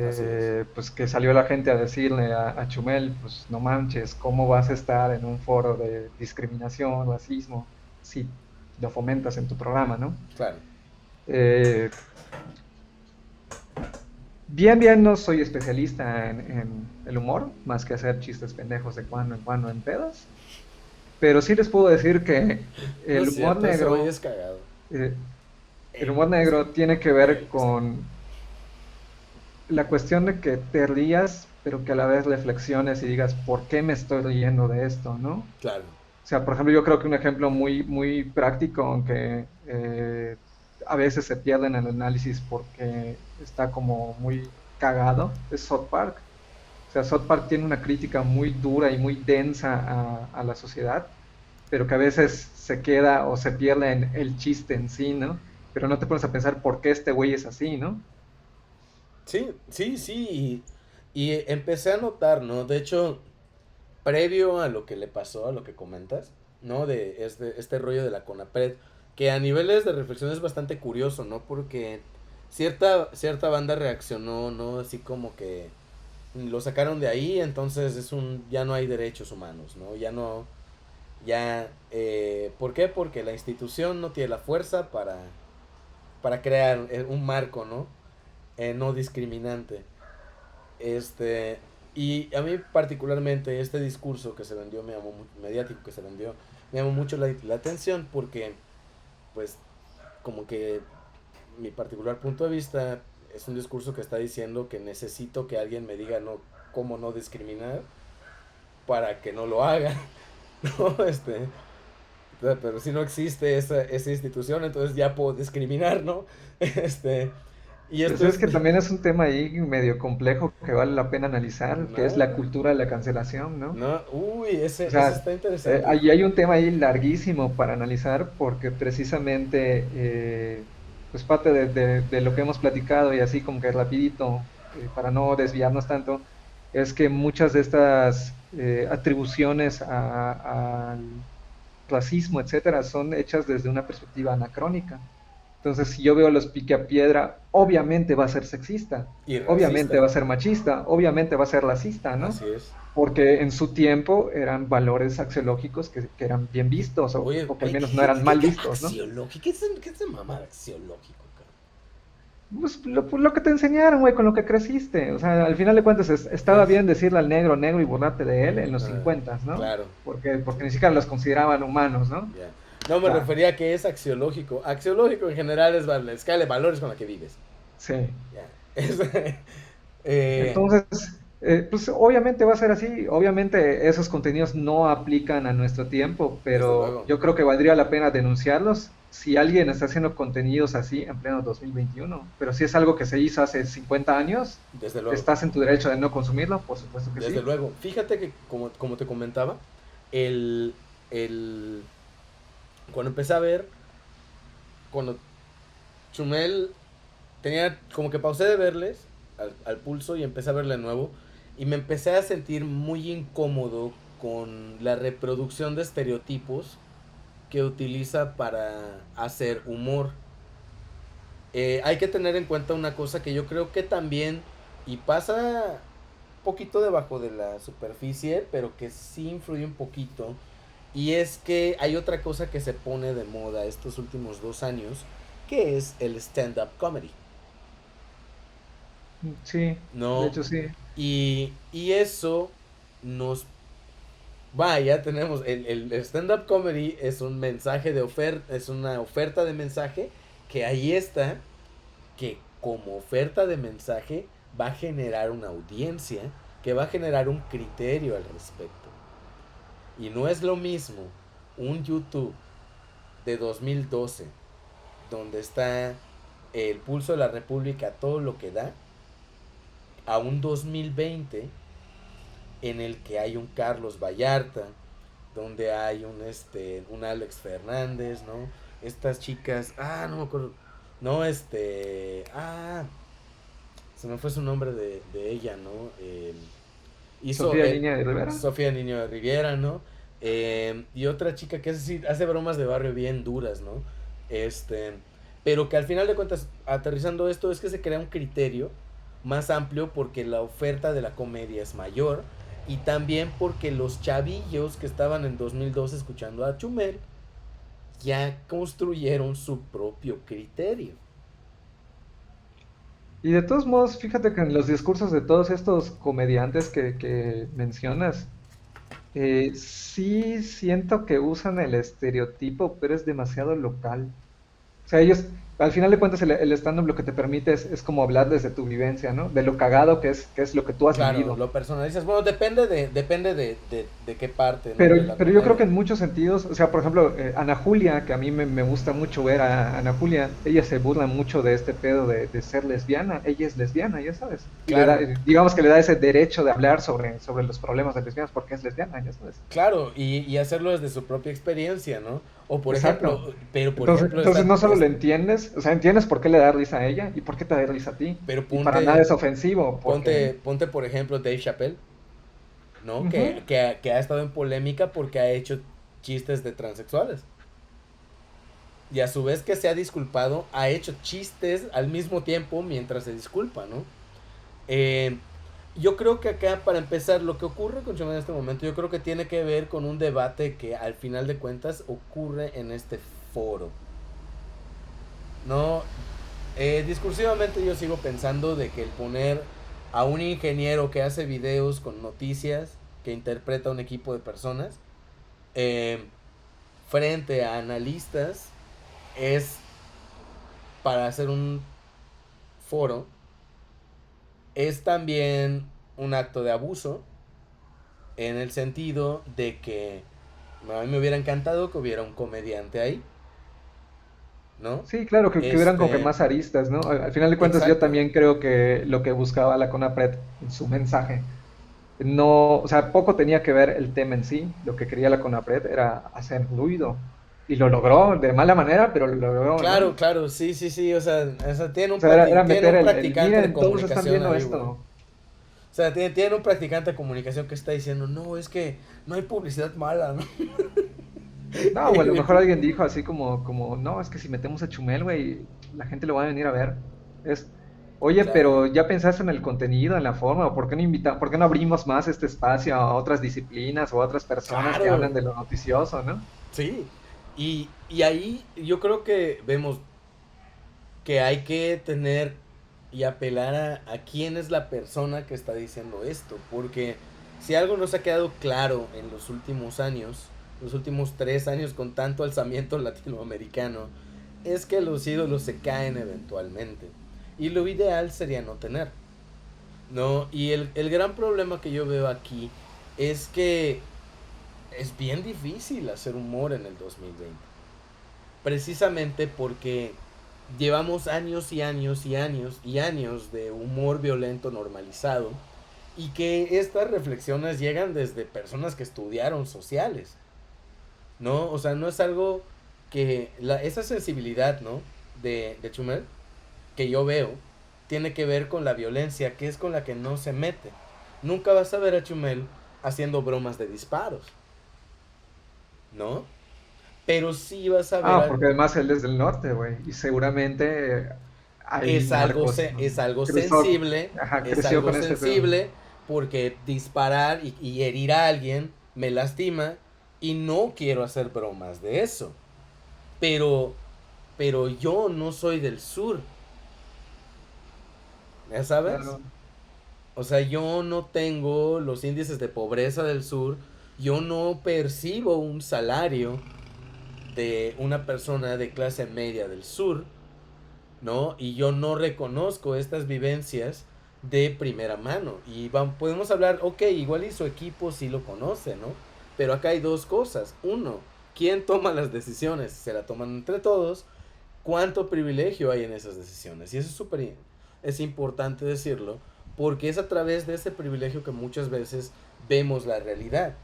Así es. pues que salió la gente a decirle a Chumel, pues no manches, ¿cómo vas a estar en un foro de discriminación, racismo, si lo fomentas en tu programa, ¿no? Claro. Eh, bien, no soy especialista en el humor, más que hacer chistes pendejos de cuando en pedos, pero sí les puedo decir que No el es humor cierto, ese güey es negro, cagado. eh, el humor negro tiene que A mí me ver gusta. con la cuestión de que te rías, pero que a la vez reflexiones y digas, ¿por qué me estoy riendo de esto, no? Claro. O sea, por ejemplo, yo creo que un ejemplo muy práctico, aunque a veces se pierde en el análisis porque está como muy cagado, es South Park. O sea, South Park tiene una crítica muy dura y muy densa a la sociedad, pero que a veces se queda o se pierde en el chiste en sí, ¿no? Pero no te pones a pensar por qué este güey es así, ¿no? Sí, sí, sí. Y empecé a notar, ¿no? De hecho, previo a lo que le pasó, a lo que comentas, ¿no? De este rollo de la CONAPRED, que a niveles de reflexión es bastante curioso, ¿no? Porque cierta banda reaccionó, ¿no? Así como que lo sacaron de ahí, entonces ya no hay derechos humanos, ¿no? ¿Por qué? Porque la institución no tiene la fuerza para crear un marco, ¿no? No discriminante. Este, y a mí particularmente este discurso que se vendió, mediático que se vendió, me llamó mucho la atención porque, pues, como que mi particular punto de vista es un discurso que está diciendo que necesito que alguien me diga no, cómo no discriminar para que no lo haga, ¿no? Pero si no existe esa institución, entonces ya puedo discriminar, ¿no? Este, y Pues esto es es, que también es un tema ahí medio complejo que vale la pena analizar, que es la no, cultura de la cancelación, ¿no? no, uy, O ese sea, está interesante. ahí hay un tema ahí larguísimo para analizar porque precisamente, pues parte de lo que hemos platicado y así como que rapidito, para no desviarnos tanto, es que muchas de estas atribuciones al racismo, etcétera, son hechas desde una perspectiva anacrónica. Entonces, si yo veo a los picapiedra, obviamente va a ser sexista, Y obviamente racista. va a ser machista, obviamente va a ser racista, ¿no? Así es. Porque en su tiempo eran valores axiológicos que eran bien vistos Oye, o que al oye, menos no eran mal qué vistos, ¿no? axiológico? Qué es de mamar axiológico, cabrón? Pues lo que te enseñaron, güey, con lo que creciste. O sea, al final de cuentas estaba Es. bien decirle al negro negro y burlarte de él en los Ah, 50, ¿no? claro. Porque ni siquiera los consideraban humanos, ¿no? Ya. No O me sea, refería a que es axiológico. Axiológico en general es la escala de valores con la que vives. sí. Ya. Es, eh, Entonces, pues obviamente va a ser así, obviamente esos contenidos no aplican a nuestro tiempo, desde pero luego. yo creo que valdría la pena denunciarlos si alguien está haciendo contenidos así en pleno 2021. Pero si es algo que se hizo hace 50 años, Desde luego. ¿estás en tu derecho de no consumirlo? Por supuesto que Desde sí. luego. Fíjate que, como te comentaba, el, el, cuando empecé a ver, cuando Chumel tenía como que pausé de verles al pulso y empecé a verle de nuevo y me empecé a sentir muy incómodo con la reproducción de estereotipos que utiliza para hacer humor. Hay que tener en cuenta una cosa que yo creo que también, y pasa poquito debajo de la superficie, pero que sí influye un poquito, y es que hay otra cosa que se pone de moda estos últimos 2 años, que es el stand-up comedy. Sí, de ¿no? hecho sí. Y eso nos... Ya tenemos, el stand-up comedy es un mensaje de oferta, es una oferta de mensaje que ahí está, que como oferta de mensaje va a generar una audiencia, que va a generar un criterio al respecto. Y no es lo mismo un YouTube de 2012, donde está el pulso de la República, todo lo que da, a un 2020 en el que hay un Carlos Vallarta, donde hay un Alex Fernández, ¿no? Estas chicas, no me acuerdo, no, se me fue su nombre de ella, ¿no? Hizo Sofía Niña de Rivera. Sofía Niño de Riviera, ¿no? Y otra chica que hace bromas de barrio bien duras, ¿no? Este, pero que al final de cuentas, aterrizando esto, es que se crea un criterio más amplio porque la oferta de la comedia es mayor y también porque los chavillos que estaban en 2002 escuchando a Chumel ya construyeron su propio criterio. Y de todos modos, fíjate que en los discursos de todos estos comediantes que mencionas, sí siento que usan el estereotipo, pero es demasiado local. O sea, ellos, al final de cuentas, el stand-up lo que te permite es como hablar desde tu vivencia, ¿no? De lo cagado que es lo que tú has Claro, vivido. lo personalizas. Bueno, depende de qué parte, ¿no? Pero, De la pero yo creo que comedia. en muchos sentidos, o sea, por ejemplo, Ana Julia, que a mí me gusta mucho ver a Ana Julia, ella se burla mucho de este pedo de ser lesbiana, ella es lesbiana, ya sabes, y le da, Claro, digamos que le da ese derecho de hablar sobre los problemas de lesbianas porque es lesbiana, ya sabes. claro, y hacerlo desde su propia experiencia, ¿no? O por ejemplo, Exacto. pero por Entonces, ejemplo, entonces no solo lo entiendes, o sea, entiendes por qué le da risa a ella y por qué te da risa a ti. pero Y para nada ponte, es ofensivo, porque... ponte por ejemplo Dave Chappelle, ¿no? Ujú. Que ha estado en polémica porque ha hecho chistes de transexuales. Y a su vez que se ha disculpado, ha hecho chistes al mismo tiempo mientras se disculpa, ¿no? Eh, yo creo que acá, para empezar, lo que ocurre con Chumel en este momento, yo creo que tiene que ver con un debate que al final de cuentas ocurre en este foro. No, discursivamente yo sigo pensando de que el poner a un ingeniero que hace videos con noticias, que interpreta a un equipo de personas, eh, frente a analistas, es para hacer un foro, es también un acto de abuso, en el sentido de que a mí me hubiera encantado que hubiera un comediante ahí, ¿no? Sí, claro, que hubieran como que Este, más aristas, ¿no? Al final de cuentas, yo exacto, también creo que lo que buscaba la CONAPRED en su mensaje, no, o sea, poco tenía que ver el tema en sí. Lo que quería la CONAPRED era hacer ruido. Y lo logró, de mala manera, pero lo logró, ¿no? claro, claro, sí, sí, sí, o sea O sea, era tiene meter un el, practicante de miren, todos están comunicación viendo ahí, güey. esto. O sea, tiene un practicante de comunicación que está diciendo, no, es que no hay publicidad mala, ¿no? No, o a lo mejor alguien dijo así como, no, es que si metemos a Chumel, güey, la gente lo va a venir a ver. Es, oye, Claro, pero ¿ya pensaste en el contenido, en la forma? ¿O por qué no abrimos más este espacio a otras disciplinas o a otras personas que hablan claro, de lo noticioso, ¿no? sí. Y ahí yo creo que vemos que hay que tener y apelar a quién es la persona que está diciendo esto. Porque si algo nos ha quedado claro en los últimos años, los últimos 3 años con tanto alzamiento latinoamericano, es que los ídolos se caen eventualmente. Y lo ideal sería no tener. ¿No? Y el gran problema que yo veo aquí es que es bien difícil hacer humor en el 2020. Precisamente porque llevamos años y años y años y años de humor violento normalizado y que estas reflexiones llegan desde personas que estudiaron sociales, ¿no? O sea, no es algo que esa sensibilidad, ¿no? De Chumel, que yo veo, tiene que ver con la violencia, que es con la que no se mete. Nunca vas a ver a Chumel haciendo bromas de disparos, ¿no? Pero sí vas a ver Ah, a, porque además él es del norte, güey, y seguramente hay narcos, ¿no? es algo Creció, sensible, ajá, es creció algo con este pedo. sensible, porque disparar y herir a alguien me lastima y no quiero hacer bromas de eso. Pero, pero yo no soy del sur, ¿ya sabes? Claro. O sea, yo no tengo los índices de pobreza del sur, yo no percibo un salario de una persona de clase media del sur, ¿no? Y yo no reconozco estas vivencias de primera mano. Y podemos hablar, ok, igual y su equipo sí lo conoce, ¿no? Pero acá hay dos cosas. Uno, ¿quién toma las decisiones? Se la toman entre todos. ¿Cuánto privilegio hay en esas decisiones? Y eso es es importante decirlo, porque es a través de ese privilegio que muchas veces vemos la realidad,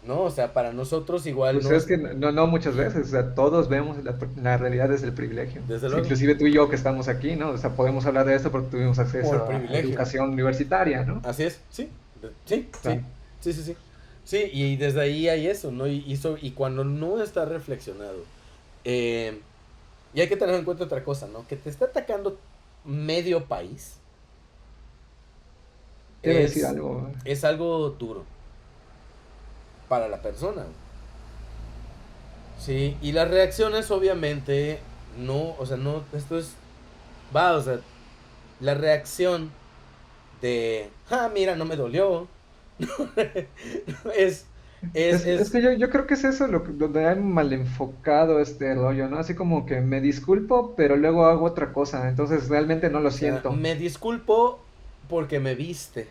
¿no? O sea, para nosotros igual Pues no es es, que no muchas veces, o sea, todos vemos la realidad desde el privilegio. desde Sí, luego, inclusive tú y yo que estamos aquí, ¿no? O sea, podemos hablar de esto porque tuvimos por acceso a privilegio. educación universitaria, ¿no? Así es, sí, sí, sí, Claro. sí, sí, sí. Sí, y desde ahí hay eso, ¿no? Y cuando no está reflexionado, eh, y hay que tener en cuenta otra cosa, ¿no? Que te está atacando medio país Quiero decir es, algo. es algo duro para la persona. Sí, y las reacciones obviamente no, o sea, no, esto es, va, o sea, la reacción de, mira, no me dolió, es, Es es, que yo creo que es eso donde hay mal enfocado este rollo, ¿no? Así como que me disculpo, pero luego hago otra cosa, entonces realmente no lo o sea, siento. me disculpo porque me viste,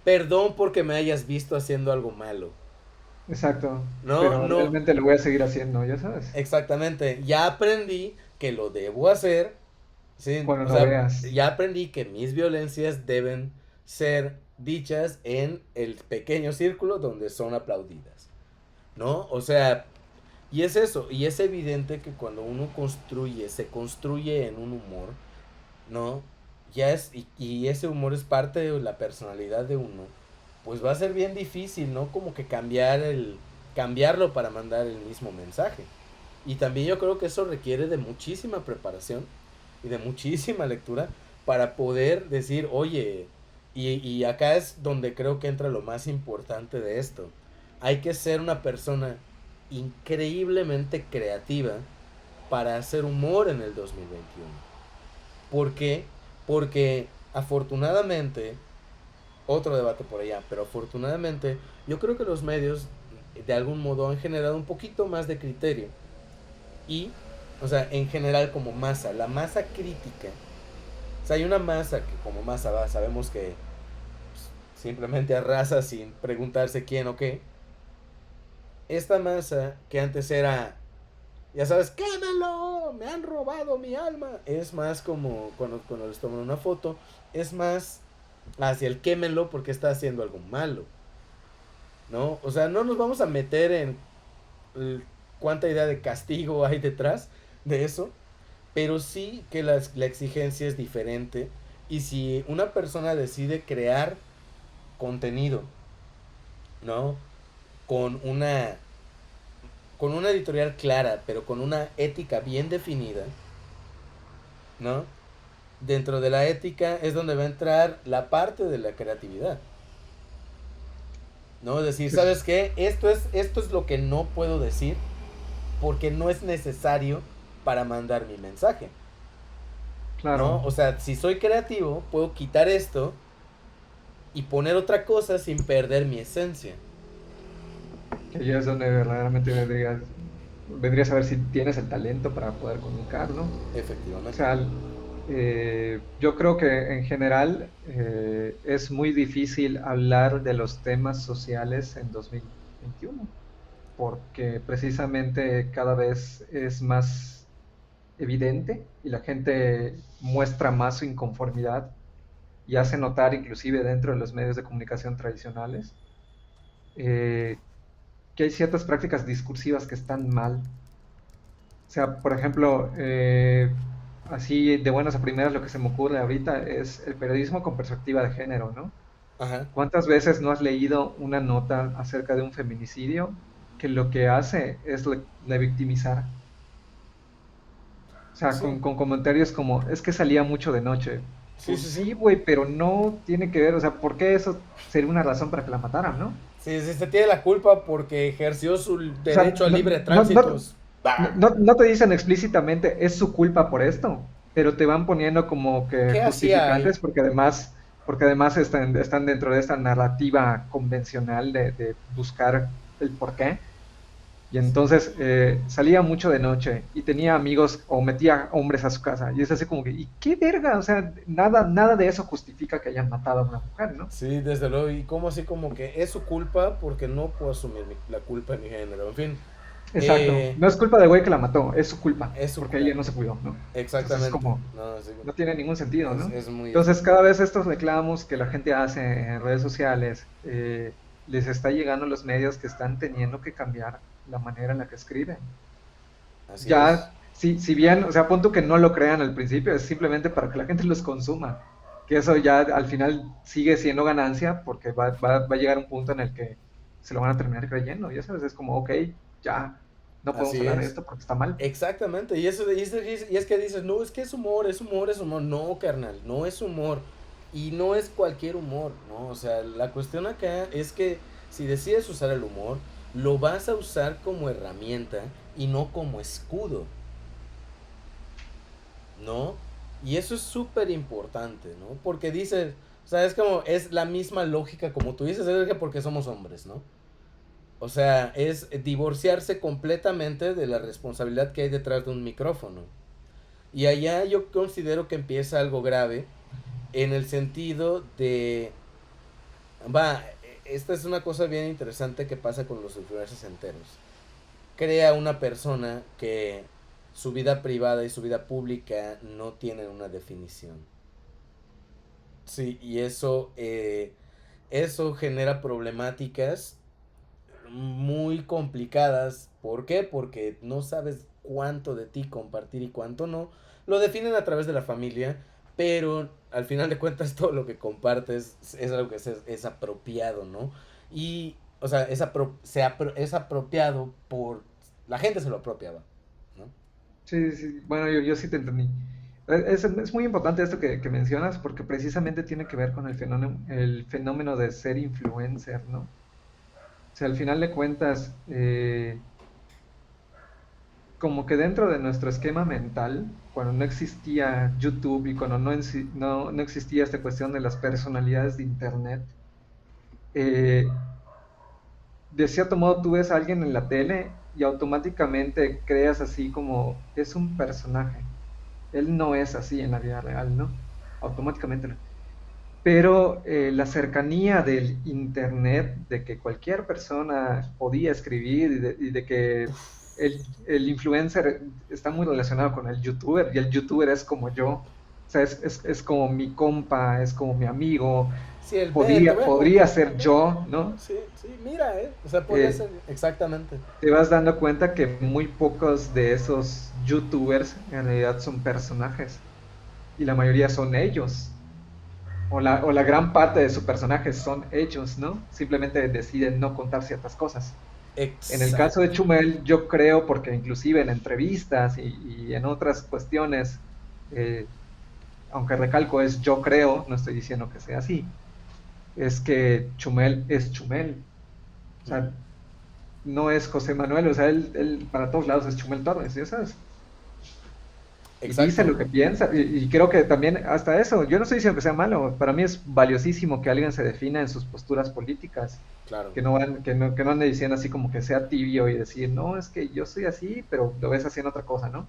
perdón porque me hayas visto haciendo algo malo, Exacto, no, pero no, realmente lo voy a seguir haciendo, ya sabes, exactamente, ya aprendí que lo debo hacer. Sí, cuando o no sea, veas. ya aprendí que mis violencias deben ser dichas en el pequeño círculo donde son aplaudidas, ¿no? O sea, y es eso, y es evidente que cuando uno construye, se construye en un humor, ¿no? Y ese humor es parte de la personalidad de uno, pues va a ser bien difícil, ¿no? Como que cambiarlo para mandar el mismo mensaje. Y también yo creo que eso requiere de muchísima preparación y de muchísima lectura para poder decir, oye, y acá es donde creo que entra lo más importante de esto. Hay que ser una persona increíblemente creativa para hacer humor en el 2021. ¿Por qué? Porque afortunadamente, otro debate por allá, pero afortunadamente yo creo que los medios de algún modo han generado un poquito más de criterio y, o sea, en general como masa, la masa crítica. O sea, hay una masa que como masa va, sabemos que simplemente arrasa sin preguntarse quién o qué. Esta masa que antes era, ya sabes, quémalo, me han robado mi alma. Es más como cuando les toman una foto, es más hacia el quémelo porque está haciendo algo malo, ¿no? O sea, no nos vamos a meter en cuánta idea de castigo hay detrás de eso, pero sí que la exigencia es diferente. Y si una persona decide crear contenido, ¿no? Con una, con una editorial clara, pero con una ética bien definida, ¿no? Dentro de la ética es donde va a entrar la parte de la creatividad, ¿no? Es decir, Pues, ¿sabes qué? Esto es lo que no puedo decir porque no es necesario para mandar mi mensaje, ¿no? claro, O sea, si soy creativo, puedo quitar esto y poner otra cosa sin perder mi esencia. que ya es donde verdaderamente vendrías a ver si tienes el talento para poder comunicarlo. O Efectivamente. sea, yo creo que en general es muy difícil hablar de los temas sociales en 2021, porque precisamente cada vez es más evidente y la gente muestra más su inconformidad y hace notar inclusive dentro de los medios de comunicación tradicionales eh, que hay ciertas prácticas discursivas que están mal. O sea, por ejemplo, así de buenas a primeras lo que se me ocurre ahorita es el periodismo con perspectiva de género, ¿no? Ajá. ¿Cuántas veces no has leído una nota acerca de un feminicidio que lo que hace es victimizar? O sea, Sí. con comentarios como, es que salía mucho de noche. Sí, Pues sí, sí. sí, güey, pero no tiene que ver, o sea, ¿por qué eso sería una razón para que la mataran, no? Sí, sí, se tiene la culpa porque ejerció su O sea, derecho al libre tránsito. Bah. no te dicen explícitamente, es su culpa por esto. pero te van poniendo como que ¿Qué hacía ahí? justificantes porque además están dentro de esta narrativa convencional de buscar el porqué. Y entonces salía mucho de noche y tenía amigos o metía hombres a su casa. Y es así como que, ¿y qué verga? O sea, nada de eso justifica que hayan matado a una mujer, ¿no? Sí, desde luego. Y como así como que es su culpa porque no puedo asumir la culpa de mi género. En fin, Exacto. No es culpa del güey que la mató, es su culpa, es su... porque ella no se cuidó, ¿no? Entonces es Exactamente. como, No, sí, no tiene ningún sentido, ¿no? es muy Entonces estúpido. cada vez estos reclamos que la gente hace en redes sociales, les está llegando a los medios que están teniendo que cambiar la manera en la que escriben. Así es. Ya, si bien, o sea, punto que no lo crean al principio, es simplemente para que la gente los consuma. Que eso ya al final sigue siendo ganancia porque va a llegar un punto en el que se lo van a terminar creyendo. Ya sabes, es como, ok, ya, no podemos Así hablar de es. esto porque está mal. Exactamente. Y es que dices, no, es que es humor, es humor, es humor. No, carnal, no es humor. Y no es cualquier humor, ¿no? O sea, la cuestión acá es que si decides usar el humor, lo vas a usar como herramienta y no como escudo, ¿no? Y eso es súper importante, ¿no? Porque dices, o sea, es como, es la misma lógica como tú dices, es que porque somos hombres, ¿no? O sea, es divorciarse completamente de la responsabilidad que hay detrás de un micrófono. Y allá yo considero que empieza algo grave en el sentido de, va, esta es una cosa bien interesante que pasa con los influencers enteros. Crea una persona que su vida privada y su vida pública no tienen una definición. Sí, y eso genera problemáticas muy complicadas. ¿Por qué? Porque no sabes cuánto de ti compartir y cuánto no. Lo definen a través de la familia, pero al final de cuentas todo lo que compartes es algo que es apropiado, ¿no? Y, o sea, es apropiado por... La gente se lo apropiaba, ¿no? Sí, sí, bueno, yo sí te entendí. Es muy importante esto que mencionas porque precisamente tiene que ver con el fenómeno de ser influencer, ¿no? O sea, al final de cuentas, como que dentro de nuestro esquema mental, cuando no existía YouTube y cuando no existía esta cuestión de las personalidades de Internet, eh, de cierto modo tú ves a alguien en la tele y automáticamente creas así como es un personaje. Él no es así en la vida real, ¿no? Automáticamente no. Pero la cercanía del Internet, de que cualquier persona podía escribir y de que el influencer está muy relacionado con el youtuber y el youtuber es como yo, o sea, es como mi compa, es como mi amigo, Sí, te voy a podría contar. ser yo, ¿no? Sí, sí, mira, O sea, podría Eh, ser exactamente. te vas dando cuenta que muy pocos de esos youtubers en realidad son personajes y la mayoría son ellos. O la gran parte de su personaje son ellos, ¿no? Simplemente deciden no contar ciertas cosas. En el caso de Exacto. Chumel, yo creo, porque inclusive en entrevistas y en otras cuestiones, eh, aunque recalco es yo creo, no estoy diciendo que sea así, es que Chumel es Chumel. O Ujú. sea, no es José Manuel, o sea, él para todos lados es Chumel Torres, ¿ya sabes? Y dice Exacto. lo que piensa, y creo que también hasta eso, yo no estoy diciendo que sea malo, para mí es valiosísimo que alguien se defina en sus posturas políticas, Claro. que no ande diciendo así como que sea tibio y decir, no, es que yo soy así, pero lo ves haciendo otra cosa, ¿no?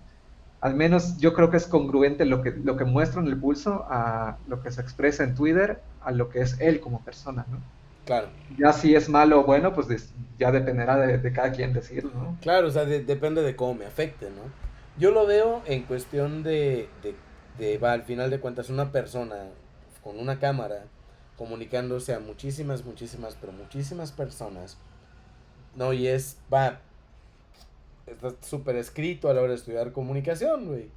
Al menos yo creo que es congruente lo que muestra en el pulso a lo que se expresa en Twitter, a lo que es él como persona, ¿no? Claro. Ya si es malo o bueno, pues ya dependerá de cada quien decirlo, ¿no? Claro, o sea, depende de cómo me afecte, ¿no? Yo lo veo en cuestión va, al final de cuentas, una persona con una cámara comunicándose a muchísimas, muchísimas, pero muchísimas personas, ¿no? Y está súper escrito a la hora de estudiar comunicación, güey.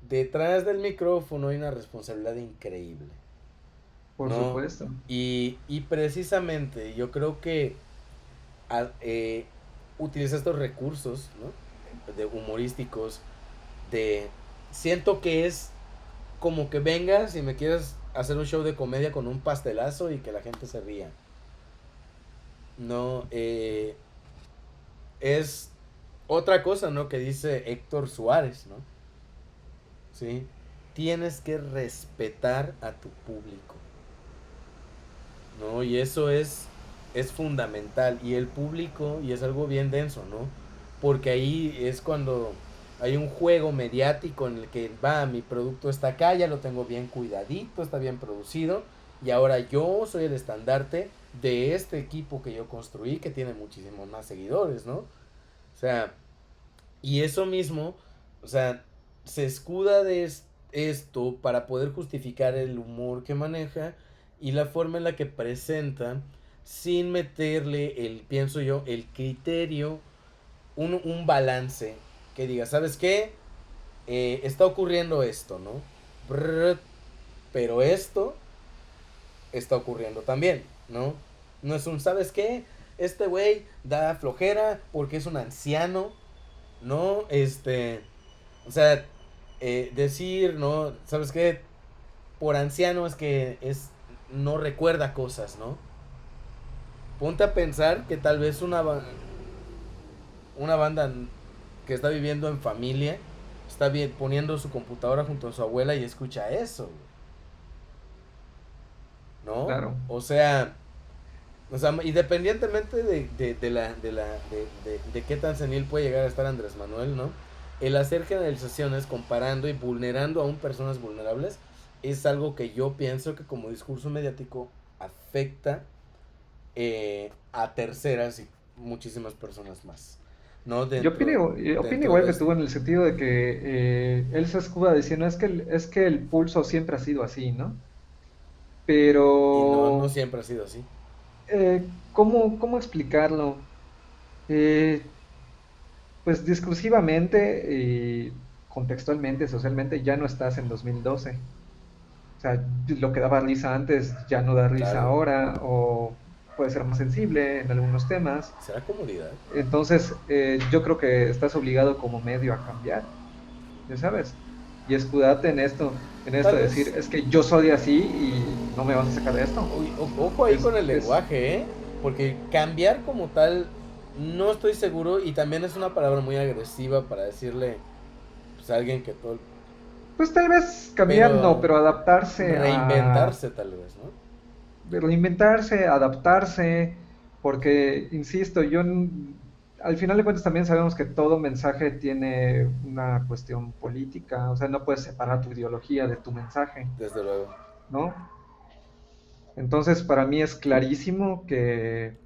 Detrás del micrófono hay una responsabilidad increíble, Por ¿no? supuesto. Y precisamente yo creo que a- eh, utiliza estos recursos, ¿no? De humorísticos, de... Siento que es como que vengas y me quieras hacer un show de comedia con un pastelazo y que la gente se ría. No, es otra cosa, ¿no? Que dice Héctor Suárez, ¿no? ¿sí? Tienes que respetar a tu público, ¿no? Y eso es fundamental. Y el público, y es algo bien denso, ¿no? Porque ahí es cuando hay un juego mediático en el que va, mi producto está acá, ya lo tengo bien cuidadito, está bien producido, y ahora yo soy el estandarte de este equipo que yo construí, que tiene muchísimos más seguidores, ¿no? O sea, y eso mismo, o sea, se escuda de esto para poder justificar el humor que maneja y la forma en la que presenta sin meterle el, pienso yo, el criterio, un balance que diga, ¿sabes qué? Está ocurriendo esto, ¿no? Brr, pero esto está ocurriendo también, ¿no? No es un, ¿sabes qué? Este güey da flojera porque es un anciano, ¿no? O sea, decir, ¿no? ¿Sabes qué? Por anciano es que no recuerda cosas, ¿no? Ponte a pensar que tal vez una banda que está viviendo en familia está bien, poniendo su computadora junto a su abuela y escucha eso, ¿no? Claro. O sea, independientemente de qué tan senil puede llegar a estar Andrés Manuel, ¿no? El hacer generalizaciones comparando y vulnerando aún personas vulnerables es algo que yo pienso que como discurso mediático afecta a terceras y muchísimas personas más, ¿no? Opino Dentro igual de que tú esto. en el sentido de que él se escuda diciendo es que el pulso siempre ha sido así, ¿no? Y no, no Pero, siempre ha sido así. ¿cómo explicarlo? Eh, pues discursivamente y contextualmente, socialmente, ya no estás en 2012. O sea, lo que daba risa antes ya no da risa Claro. ahora, o puede ser más sensible en algunos temas. ¿Será comodidad? Entonces, yo creo que estás obligado como medio a cambiar, ya sabes, y escudarte en esto Tal de decir, vez. es que yo soy así y no me vas a sacar de esto. Uy, ojo ahí con el Es, lenguaje, ¿eh? Porque cambiar como tal, no estoy seguro. Y también es una palabra muy agresiva para decirle pues, a alguien que todo. pues tal vez cambiar no, Pero pero adaptarse a reinventarse tal vez, ¿no? reinventarse, adaptarse, porque, insisto, al final de cuentas también sabemos que todo mensaje tiene una cuestión política, o sea, no puedes separar tu ideología de tu mensaje, Desde luego. ¿no? Entonces, para mí es clarísimo que,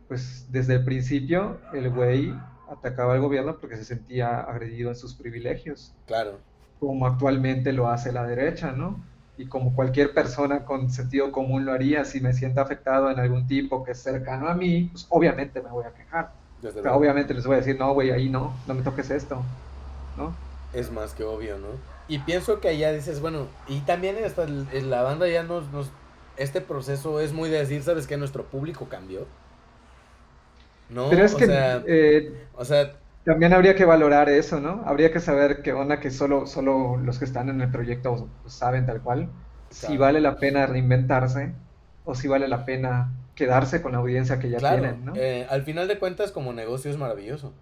pues, desde el principio, el güey atacaba al gobierno porque se sentía agredido en sus privilegios, Claro. como actualmente lo hace la derecha, ¿no? Y como cualquier persona con sentido común lo haría, si me siento afectado en algún tipo que es cercano a mí, pues obviamente me voy a quejar. Desde O sea, luego. obviamente les voy a decir, no, güey, ahí no, no me toques esto, ¿no? Es más que obvio, ¿no? Y pienso que allá dices, bueno, y también hasta la banda ya este proceso es muy de decir, ¿sabes qué? Nuestro público cambió, Pero ¿no? es que O sea, también habría que valorar eso, ¿no? Habría que saber qué onda que solo los que están en el proyecto pues, saben tal cual, si claro. vale la pena reinventarse o si vale la pena quedarse con la audiencia que ya Claro, tienen, ¿no? al final de cuentas como negocio es maravilloso,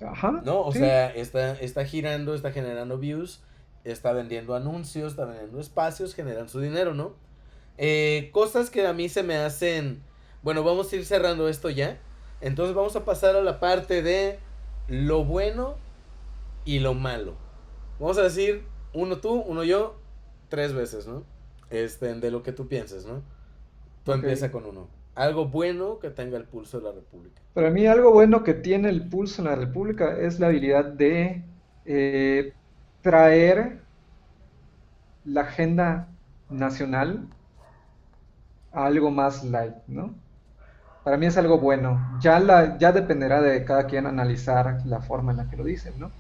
Ajá, ¿no? O sí. sea, está girando, está generando views, está vendiendo anuncios, está vendiendo espacios, generan su dinero, ¿no? Cosas que a mí se me hacen... Bueno, vamos a ir cerrando esto ya. Entonces vamos a pasar a la parte de lo bueno y lo malo. Vamos a decir uno tú, uno yo, tres veces, ¿no? De lo que tú pienses, ¿no? Tú Ok. empieza con uno. Algo bueno que tenga el pulso de la República. Para mí algo bueno que tiene el pulso en la República es la habilidad de eh, traer la agenda nacional a algo más light, ¿no? Para mí es algo bueno. Ya dependerá de cada quien analizar la forma en la que lo dicen, ¿no?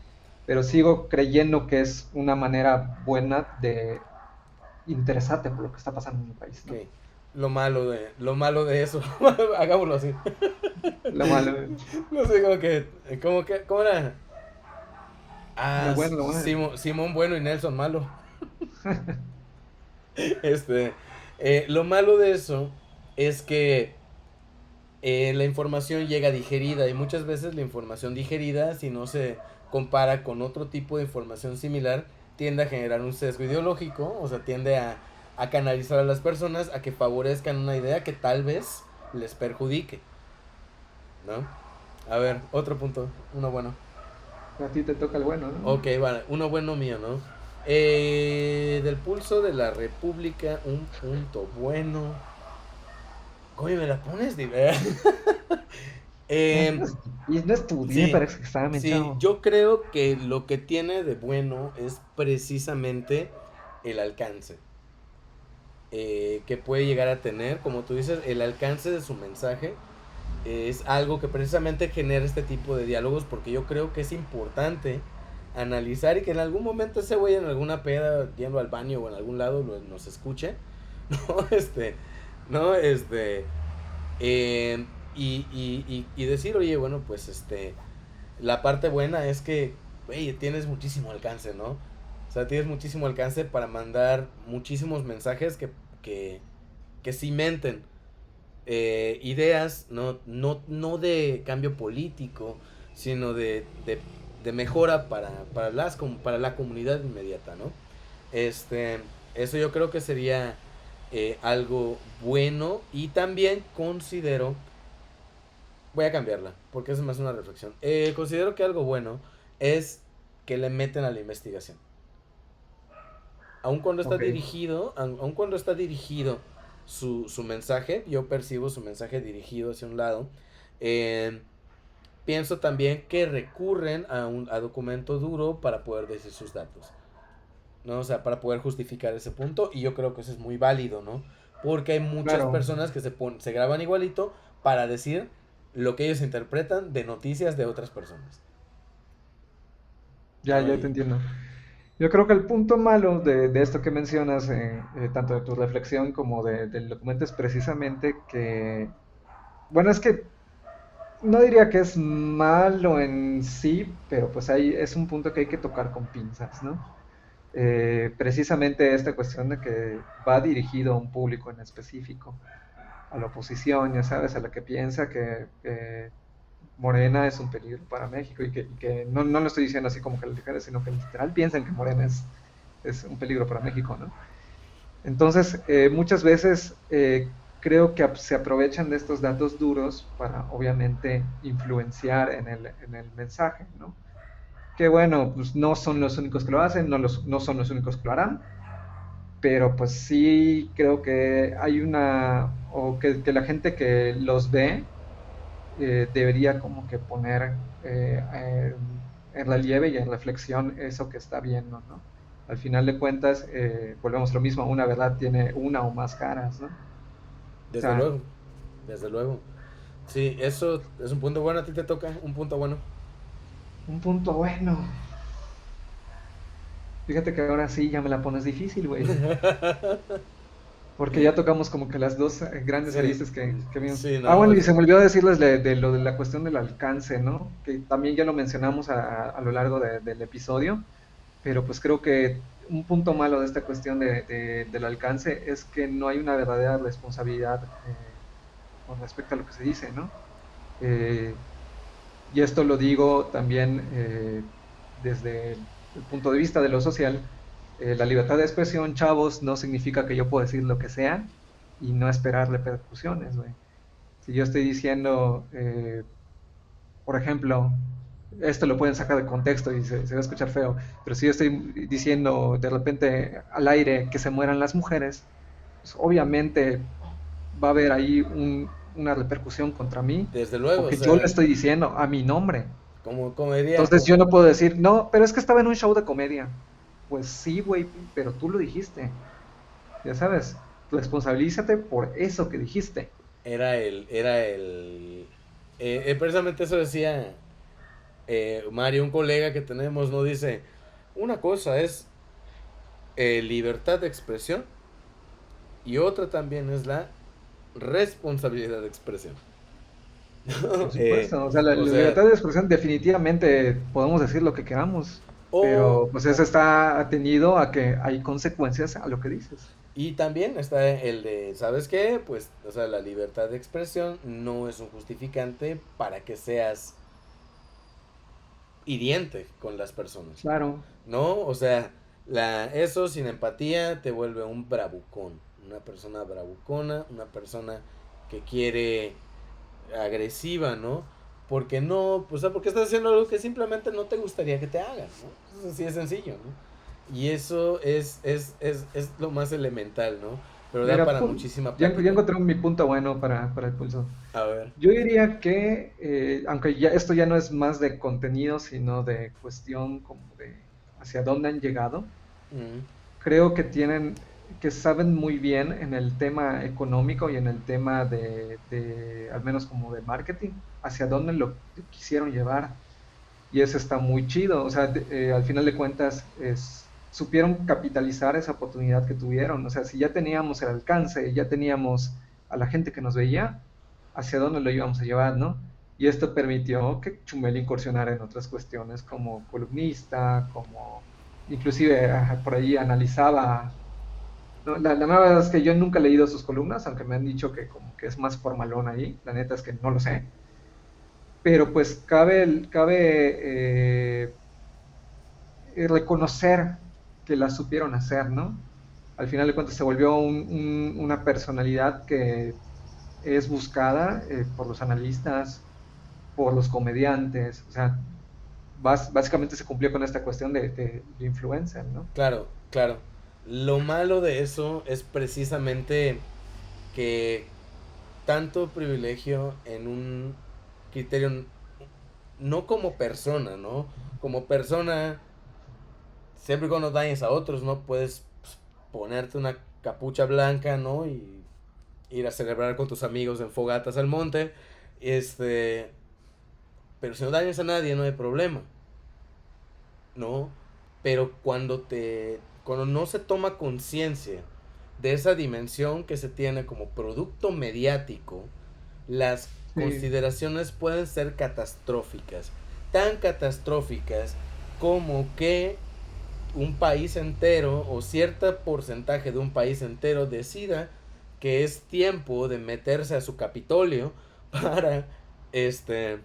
Pero sigo creyendo que es una manera buena de interesarte por lo que está pasando en el país, ¿no? Ok. Lo malo de eso. Hagámoslo así. Lo malo, No sé, ¿cómo era? lo bueno, lo malo. Simón bueno y Nelson malo. Este, lo malo de eso es que la información llega digerida y muchas veces la información digerida, si no se compara con otro tipo de información similar, tiende a generar un sesgo ideológico, o sea, tiende a canalizar a las personas a que favorezcan una idea que tal vez les perjudique, ¿no? A ver, otro punto, uno bueno. A ti te toca el bueno, ¿no? Ok, vale, uno bueno mío, ¿no? Del pulso de la República, un punto bueno. Oye, me la pones de... No, eh, y no estudié sí, para ese examen, sí, chavo. yo creo que lo que tiene de bueno es precisamente el alcance. Que puede llegar a tener, como tú dices, el alcance de su mensaje es algo que precisamente genera este tipo de diálogos porque yo creo que es importante analizar y que en algún momento ese güey en alguna peda yendo al baño o en algún lado nos escuche, ¿no? ¿No? Eh, y decir, oye, bueno, pues la parte buena es que, güey, tienes muchísimo alcance, ¿no? O sea, tienes muchísimo alcance para mandar muchísimos mensajes que, que cimenten ideas, no de cambio político, sino de mejora para la comunidad inmediata, ¿no? Este, eso yo creo que sería algo bueno y también considero, voy a cambiarla, porque es más una reflexión, considero que algo bueno es que le meten a la investigación. Aun cuando está Ok, dirigido, aun cuando está dirigido su mensaje, yo percibo su mensaje dirigido hacia un lado. eh, Pienso también que recurren a documento duro para poder decir sus datos, ¿no? O sea, para poder justificar ese punto, y yo creo que eso es muy válido, ¿no? Porque hay muchas claro, personas que se graban igualito para decir lo que ellos interpretan de noticias de otras personas, ya, ¿no? ya te entiendo. Yo creo que el punto malo de esto que mencionas, tanto de tu reflexión como del documento, es precisamente que, bueno, es que no diría que es malo en sí, pero pues ahí es un punto que hay que tocar con pinzas, ¿no? Precisamente esta cuestión de que va dirigido a un público en específico, a la oposición, ya sabes, a la que piensa que Morena es un peligro para México y que no, no lo estoy diciendo así como que lo dijera, sino que literal piensan que Morena es un peligro para México, ¿no? Entonces, muchas veces creo que se aprovechan de estos datos duros para, obviamente, influenciar en el mensaje, ¿no? Que bueno, pues no son los únicos que lo hacen, no son los únicos que lo harán, pero pues sí creo que hay o que la gente que los ve debería como que poner en relieve y en reflexión eso que está viendo, ¿no? Al final de cuentas, volvemos a lo mismo, una verdad tiene una o más caras, ¿no? O Desde sea, luego, desde luego. Sí, eso es un punto bueno, a ti te toca un punto bueno. un punto bueno. Fíjate que ahora sí ya me la pones difícil, güey. Porque ya tocamos como que las dos grandes Sí, aristas que vimos. sí, Ah, no, bueno, y se me olvidó decirles de lo de la cuestión del alcance, ¿no? Que también ya lo mencionamos a lo largo del episodio, pero pues creo que un punto malo de esta cuestión del alcance es que no hay una verdadera responsabilidad con respecto a lo que se dice, ¿no? Eh, y esto lo digo también desde el punto de vista de lo social. La libertad de expresión, chavos, no significa que yo pueda decir lo que sea y no esperar repercusiones, güey. Si yo estoy diciendo, por ejemplo, esto lo pueden sacar de contexto y se va a escuchar feo, pero si yo estoy diciendo de repente al aire que se mueran las mujeres, pues obviamente va a haber ahí una repercusión contra mí, desde luego, o porque yo lo sea, estoy diciendo a mi nombre. como diría, Entonces yo no puedo decir, no, pero es que estaba en un show de comedia. Pues sí, güey, pero tú lo dijiste. Ya sabes, responsabilízate por eso que dijiste. precisamente eso decía Mario, un colega que tenemos, ¿no? Dice, una cosa es libertad de expresión y otra también es la responsabilidad de expresión. Por Eh, supuesto, o sea, la o sea, libertad de expresión definitivamente podemos decir lo que queramos, o, pero pues eso o- está atendido a que hay consecuencias a lo que dices. y también está el de, ¿sabes qué? Pues, o sea, la libertad de expresión no es un justificante para que seas hiriente con las personas, Claro, ¿no? O sea, Eso sin empatía te vuelve un bravucón, una persona bravucona, una persona que quiere agresiva, ¿no? Porque no, pues, o sea, porque estás haciendo algo que simplemente no te gustaría que te hagan, ¿no? Eso sí es sencillo, ¿no? Y eso es lo más elemental, ¿no? Pero da Mira, para muchísima ya plática. encontré mi punto bueno para el pulso. A ver. Yo diría que, aunque ya esto ya no es más de contenido, sino de cuestión como de hacia dónde han llegado, Mm, creo que saben muy bien en el tema económico y en el tema al menos como de marketing, hacia dónde lo quisieron llevar. Y eso está muy chido. O sea, al final de cuentas, supieron capitalizar esa oportunidad que tuvieron. O sea, si ya teníamos el alcance, ya teníamos a la gente que nos veía, hacia dónde lo íbamos a llevar, ¿no? Y esto permitió que Chumel incursionara en otras cuestiones como columnista, como inclusive por ahí analizaba. ¿No? La verdad es que yo nunca he leído sus columnas, aunque me han dicho que como que es más formalón ahí. La neta es que no lo sé. Pero pues reconocer que la supieron hacer, ¿no? Al final de cuentas se volvió una personalidad que es buscada por los analistas, por los comediantes, o sea, básicamente se cumplió con esta cuestión de influencer, ¿no? claro, claro. Lo malo de eso es precisamente que tanto privilegio en un criterio, no como persona, ¿no? Como persona, siempre y cuando dañes a otros, ¿no? Puedes, pues, ponerte una capucha blanca, ¿no? Y ir a celebrar con tus amigos en fogatas al monte. Este, pero si no dañas a nadie, no hay problema, ¿no? Pero cuando no se toma conciencia de esa dimensión que se tiene como producto mediático, las Sí, consideraciones pueden ser catastróficas. Tan catastróficas como que un país entero o cierto porcentaje de un país entero decida que es tiempo de meterse a su Capitolio para este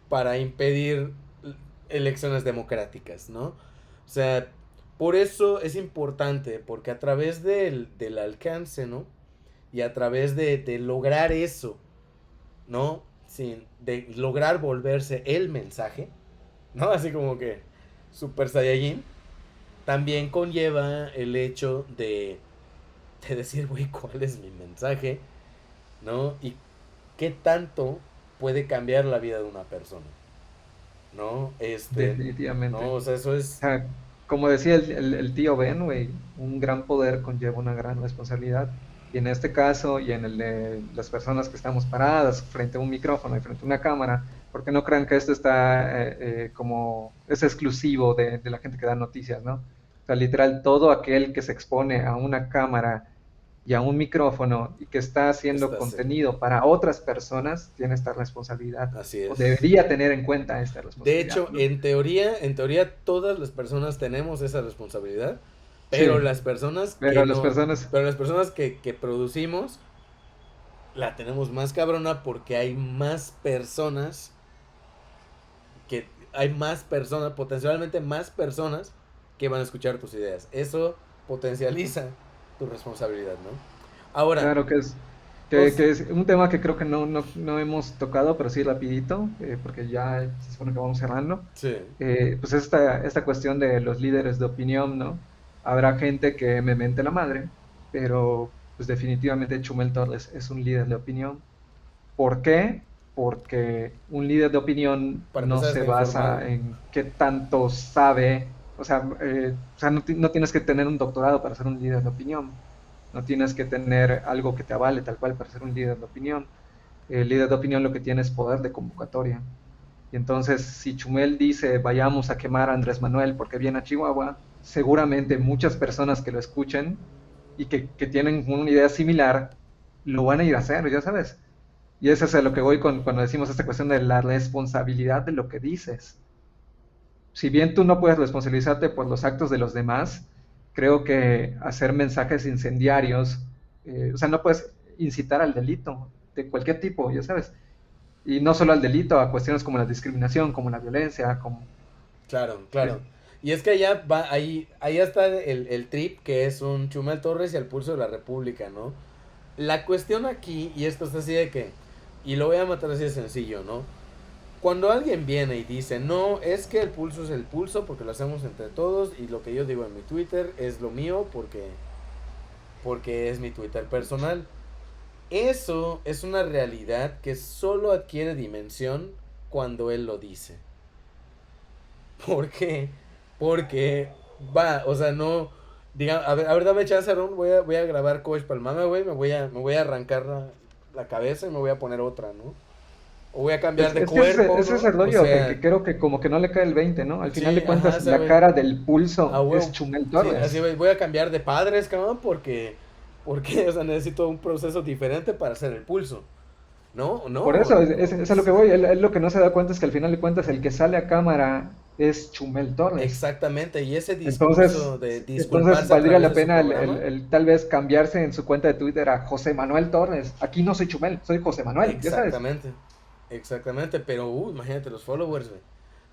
para impedir elecciones democráticas, ¿no? O sea, por eso es importante, porque a través del alcance, ¿no? Y a través de lograr eso, ¿no? De lograr volverse el mensaje, ¿no? Así como que Super Saiyajin, también conlleva el hecho de decir, güey, ¿cuál es mi mensaje? ¿No? Y qué tanto puede cambiar la vida de una persona, ¿no? definitivamente. No, o sea, eso O es, sea, como decía el tío Ben, güey, un gran poder conlleva una gran responsabilidad. Y en este caso, y en el de las personas que estamos paradas frente a un micrófono y frente a una cámara, porque no crean que esto está como es exclusivo de la gente que da noticias, ¿no? O sea, literal, todo aquel que se expone a una cámara y a un micrófono y que está haciendo estás, contenido para otras personas tiene esta responsabilidad así o es. debería tener en cuenta esta De responsabilidad, hecho, ¿no? en teoría todas las personas tenemos esa responsabilidad, pero Sí, las personas que pero las no, personas, pero las personas que producimos la tenemos más cabrona porque hay más personas, potencialmente más personas que van a escuchar tus ideas. Eso potencializa tu responsabilidad, ¿no? Ahora, claro que es un tema que creo que no hemos tocado, pero sí rapidito, porque ya se supone que vamos cerrando. sí, Pues esta cuestión de los líderes de opinión, ¿no? Habrá gente que me mente la madre, pero pues definitivamente Chumel Torres es un líder de opinión. ¿Por qué? Porque un líder de opinión para no empezar se está informado. basa en qué tanto sabe, o sea no tienes que tener un doctorado para ser un líder de opinión, no tienes que tener algo que te avale tal cual para ser un líder de opinión. El líder de opinión lo que tiene es poder de convocatoria. Y entonces, si Chumel dice, vayamos a quemar a Andrés Manuel porque viene a Chihuahua, seguramente muchas personas que lo escuchen y que tienen una idea similar, lo van a ir a hacer, ya sabes. Y eso es a lo que voy cuando decimos esta cuestión de la responsabilidad de lo que dices. Si bien tú no puedes responsabilizarte por los actos de los demás, creo que hacer mensajes incendiarios, o sea, no puedes incitar al delito de cualquier tipo, ya sabes. Y no solo al delito, a cuestiones como la discriminación, como la violencia, como... Claro, es- claro. Y es que allá va, ahí está el trip que es un Chumel Torres y el pulso de la República, ¿no? La cuestión aquí, y esto está así de que, y lo voy a matar así de sencillo, ¿no? Cuando alguien viene y dice, no, es que el pulso es el pulso porque lo hacemos entre todos y lo que yo digo en mi Twitter es lo mío porque es mi Twitter personal. Eso es una realidad que solo adquiere dimensión cuando él lo dice. ¿Por qué? Porque va, o sea, no. Diga, a ver, dame chance, Aaron. Voy a grabar Coach Palmame, güey. Me voy a arrancar la cabeza y me voy a poner otra, ¿no? O voy a cambiar de Es que cuerpo, ese es ¿no? el O rollo, que sea, creo que como que no le cae el 20, ¿no? Al final sí, de ajá, cuentas, ese la güey. cara del A pulso es huevo. Chumel Sí, así, Torres. güey. Voy a cambiar de padres, cabrón, porque, o sea, necesito un proceso diferente para hacer el pulso. ¿No? Por No, eso, no. es a lo que voy. Él lo que no se da cuenta es que al final de cuentas el que sale a cámara es Chumel Torres. Exactamente. Y ese Entonces, discurso de entonces disculparse a valdría través la de su pena programa. el tal vez cambiarse en su cuenta de Twitter a José Manuel Torres. Aquí no soy Chumel, soy José Manuel, ya sabes. Exactamente, exactamente, pero imagínate los followers, güey,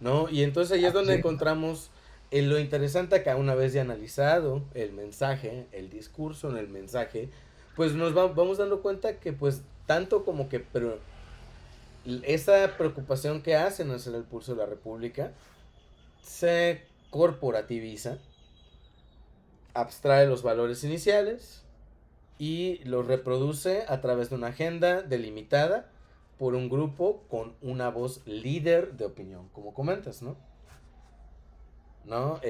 ¿no? Y entonces ahí es Ah, donde sí. encontramos lo interesante acá, una vez ya analizado el mensaje, el discurso en el mensaje, pues vamos dando cuenta que pues tanto como que, pero esa preocupación que hacen hacer el pulso de la República se corporativiza, abstrae los valores iniciales y lo reproduce a través de una agenda delimitada por un grupo con una voz líder de opinión, como comentas, ¿no? ¿No?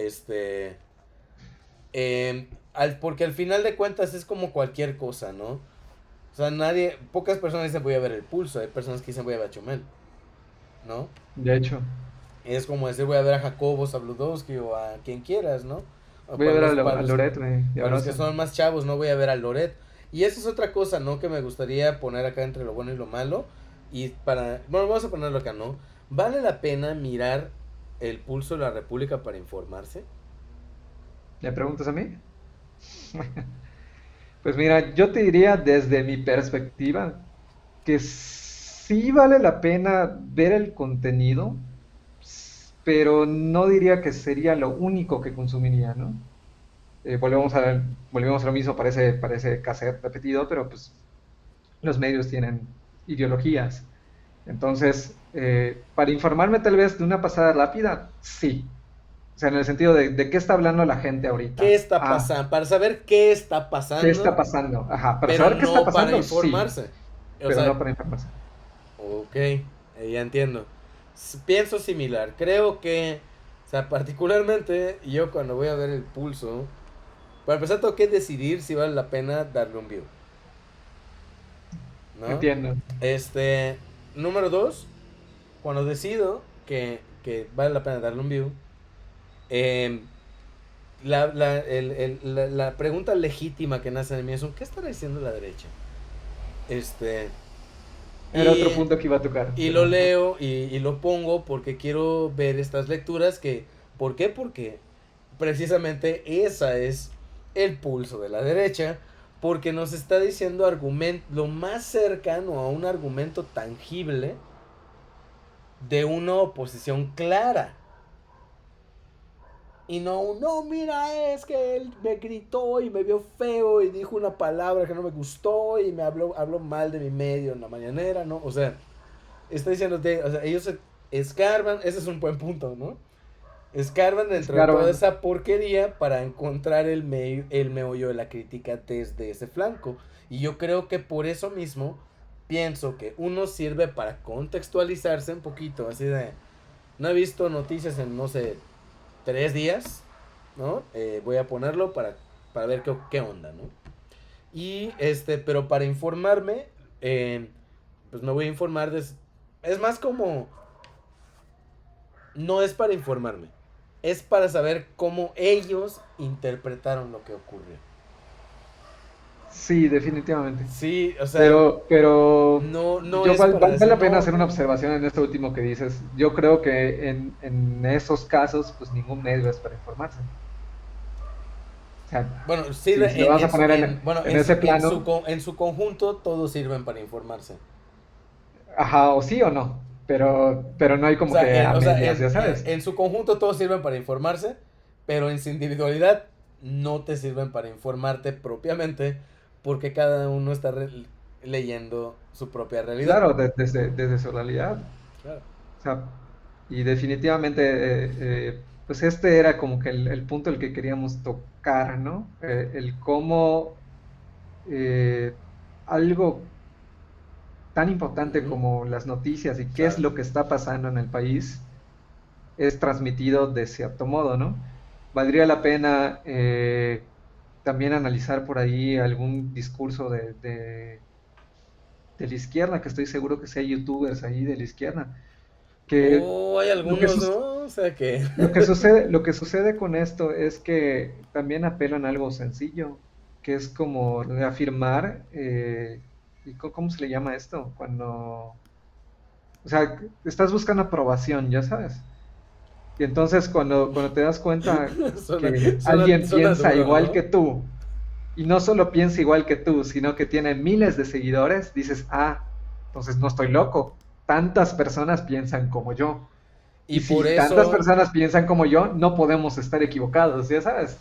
Porque al final de cuentas es como cualquier cosa, ¿no? O sea, pocas personas dicen voy a ver el pulso, hay personas que dicen voy a ver a Chumel, ¿no? De hecho, Es como decir voy a ver a Jacobo Zabludowski o a quien quieras, ¿no? O voy a ver a Loret, güey, y para los que abrazo. son más chavos, no voy a ver a Loret. Y eso es otra cosa, ¿no? Que me gustaría poner acá entre lo bueno y lo malo. Bueno, vamos a ponerlo acá, ¿no? ¿Vale la pena mirar el pulso de la República para informarse? ¿Me preguntas a mí? Pues mira, yo te diría desde mi perspectiva que sí vale la pena ver el contenido, pero no diría que sería lo único que consumiría, ¿no? Volvemos a lo mismo, parece cassette repetido, pero pues los medios tienen ideologías. Entonces, para informarme tal vez de una pasada rápida, sí. O sea, en el sentido de qué está hablando la gente ¿Qué ahorita. está Ah, pasando? Para saber qué está ¿qué está pasando, pasando? Ajá, para pero saber qué está no para pasando, sí, informarse. O pero no sea, para informarse. ok, ya entiendo. Pienso similar. Creo que, o sea, particularmente yo cuando voy a ver el pulso, para empezar tengo que decidir si vale la pena darle un view, ¿no? Entiendo. Este, número dos, cuando decido que vale la pena darle un view, eh, la pregunta legítima que nace en mí es, ¿qué estará diciendo la derecha? Este, Era otro y, punto que iba a tocar, y lo pero leo y lo pongo porque quiero ver estas lecturas ¿por qué? Porque precisamente esa es el pulso de la derecha, porque nos está diciendo lo más cercano a un argumento tangible de una oposición clara. Y no, mira, es que él me gritó y me vio feo y dijo una palabra que no me gustó y habló mal de mi medio en la mañanera, ¿no? O sea, está diciendo, o sea, ellos escarban, ese es un buen punto, ¿no? Escarban es dentro de toda claro. esa porquería para encontrar el meollo de la crítica desde ese flanco. Y yo creo que por eso mismo pienso que uno sirve para contextualizarse un poquito, así de, no he visto noticias en, no sé, 3 días, ¿no? Voy a ponerlo para ver qué onda, ¿no? Y pero para informarme, pues me voy a informar es más como, no es para informarme, es para saber cómo ellos interpretaron lo que ocurrió. Sí, definitivamente. Sí, o sea, Pero no es para vale decir, la pena no, hacer una no. observación en esto último que dices. Yo creo que en esos casos, pues ningún medio es para informarse. O sea, Bueno, si lo sirve vas a poner bueno, en ese plano, en su conjunto todos sirven para informarse. ajá, o sí o no. pero no hay O como sea, que a o sea, medias, ya sabes. en su conjunto todos sirven para informarse, pero en su individualidad no te sirven para informarte propiamente porque cada uno está leyendo su propia realidad. Claro, desde su realidad. Claro. O sea, y definitivamente, pues este era como que el punto el que queríamos tocar, ¿no? El cómo eh, algo tan importante Ujú, como las noticias y qué es claro. lo que está pasando en el país es transmitido de cierto modo, ¿no? Valdría la pena también analizar por ahí algún discurso de la izquierda, que estoy seguro que sí hay youtubers ahí de la izquierda, que Oh, hay lo que, algunos, sus- ¿no? O sea que... lo que sucede con esto es que también apelan a algo sencillo, que es como reafirmar, ¿y cómo se le llama esto? O sea, estás buscando aprobación, ya sabes. Y entonces cuando te das cuenta que alguien Suena piensa duro, igual ¿no? que tú, y no solo piensa igual que tú, sino que tiene miles de seguidores, dices, entonces no estoy loco. Tantas personas piensan como yo. Y Y por si tantas eso, personas piensan como yo, no podemos estar equivocados, ya sabes.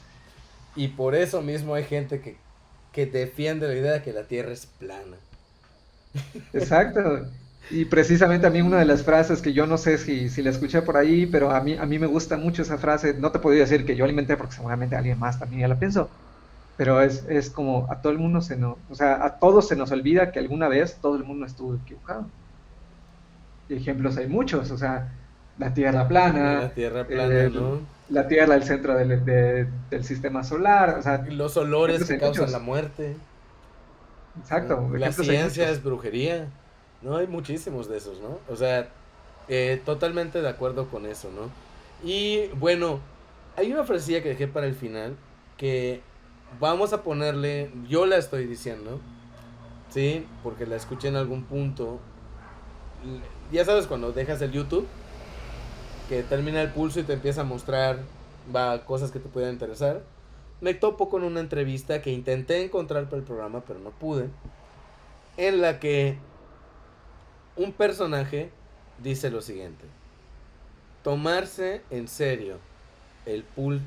y por eso mismo hay gente que defiende la idea de que la Tierra es plana. Exacto. Y precisamente a mí una de las frases que yo no sé si la escuché por ahí, pero a mí me gusta mucho esa frase, no te podría decir que yo alimenté porque seguramente alguien más también ya la pienso, pero es como a todo el mundo o sea, a todos se nos olvida que alguna vez todo el mundo estuvo equivocado. Y ejemplos hay muchos, o sea, la Tierra plana, La Tierra plana, ¿no? la Tierra el centro del sistema solar, o sea, Los olores ejemplos que hay causan la muchos. muerte. Exacto, La ejemplos hay ciencia es muchos. brujería. No, hay muchísimos de esos, ¿no? O sea, totalmente de acuerdo con eso, ¿no? Y bueno, hay una frasilla que dejé para el final que vamos a ponerle, yo la estoy diciendo, ¿sí? Porque la escuché en algún punto. Ya sabes cuando dejas el YouTube, que termina el pulso y te empieza a mostrar cosas que te puedan interesar. Me topo con una entrevista que intenté encontrar para el programa, pero no pude, en la que un personaje dice lo siguiente: tomarse en serio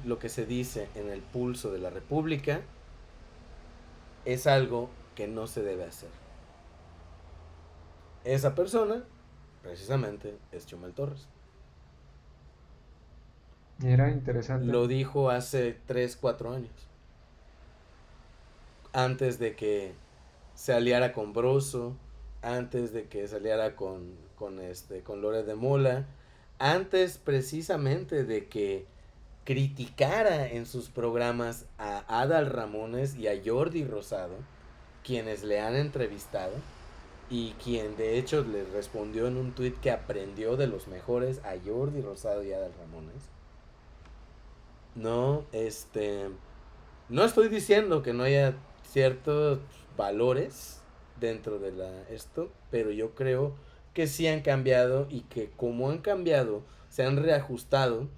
lo que se dice en el pulso de la República es algo que no se debe hacer. Esa persona, precisamente, es Chumel Torres. Era interesante. Lo dijo hace 3 4 años, antes de que se aliara con Broso, antes de que se aliara con Lore de Mola, antes precisamente de que criticara en sus programas a Adal Ramones y a Jordi Rosado, quienes le han entrevistado, y quien de hecho le respondió en un tweet que aprendió de los mejores a Jordi Rosado y a Adal Ramones. No, no estoy diciendo que no haya ciertos valores dentro de esto, pero yo creo que sí han cambiado y que como han cambiado, se han reajustado.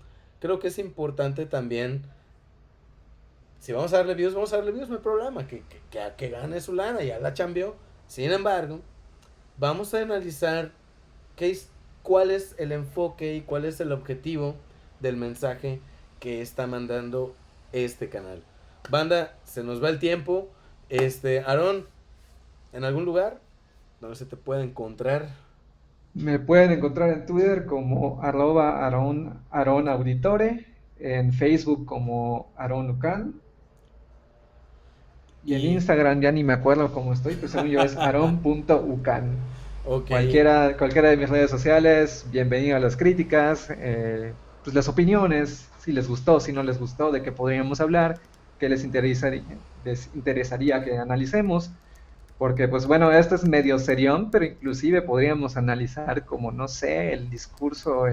Creo que es importante también, si vamos a darle views, vamos a darle views, no hay problema, que gane su lana, ya la chambeó. Sin embargo, vamos a analizar qué es, cuál es el enfoque y cuál es el objetivo del mensaje que está mandando este canal. Banda, se nos va el tiempo. Aarón, ¿en algún lugar donde se te pueda encontrar? Me pueden encontrar en Twitter como @Aarón Auditore, en Facebook como Aarón Lucan, y en Y, Instagram ya ni me acuerdo cómo estoy, pero según yo es aaron.ucan. ok, Cualquiera de mis redes sociales, bienvenido a las críticas, pues las opiniones, si les gustó, si no les gustó, de qué podríamos hablar, qué les interesaría que analicemos. Porque, pues bueno, esto es medio serión, pero inclusive podríamos analizar como, no sé, el discurso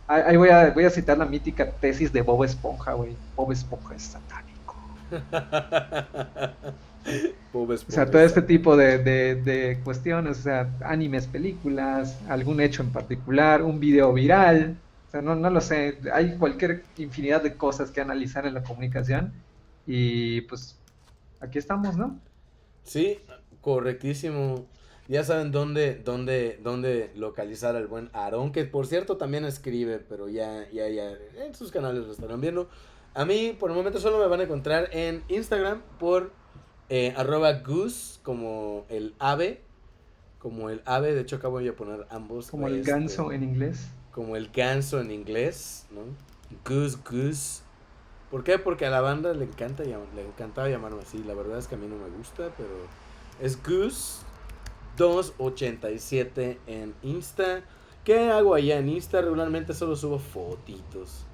ahí voy a citar la mítica tesis de Bob Esponja, güey. Bob Esponja es satánico. Bob O sea, Esponja todo es este tipo satánico. de cuestiones, o sea, animes, películas, algún hecho en particular, un video viral, o sea, no lo sé, hay cualquier infinidad de cosas que analizar en la comunicación y pues aquí estamos, ¿no? Sí, correctísimo. Ya saben dónde localizar al buen Aarón, que por cierto también escribe, pero ya en sus canales lo estarán viendo. A mí, por el momento, solo me van a encontrar en Instagram por @goose, como el ave, de hecho acabo de poner ambos, Como el ganso en inglés. como el ganso en inglés, ¿no? Goose. ¿Por qué? Porque a la banda le encantaba llamarme así. La verdad es que a mí no me gusta, pero es Goose 287 en Insta. ¿Qué hago allá en Insta? Regularmente solo subo fotitos.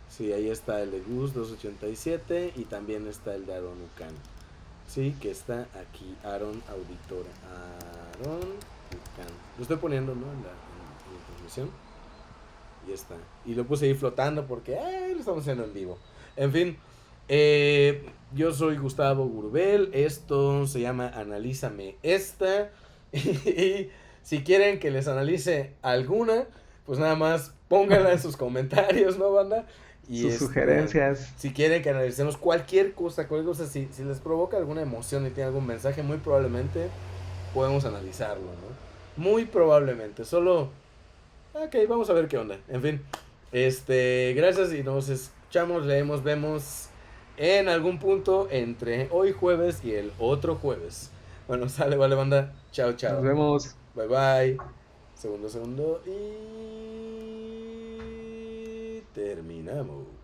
Sí, ahí está el de Goose 287 y también está el de Aaron Ucan. Sí, que está aquí, Aaron Auditora. Aaron Ucan. Lo estoy poniendo, ¿no? En la transmisión. Y está. Y lo puse ahí flotando porque lo estamos haciendo en vivo. En fin, yo soy Gustavo Gurubel. Esto se llama Analízame esta. Y si quieren que les analice alguna, pues nada más pónganla en sus comentarios, ¿no, banda? Y Sus sugerencias. si quieren que analicemos cualquier cosa, si les provoca alguna emoción y tiene algún mensaje, muy probablemente podemos analizarlo, ¿no? Muy probablemente. Solo ok, vamos a ver qué onda. En fin, gracias y nos escuchamos, leemos, vemos en algún punto entre hoy jueves y el otro jueves. Bueno, sale, vale, banda. Chao, Nos chao. vemos. Bye, bye. Segundo. Y terminamos.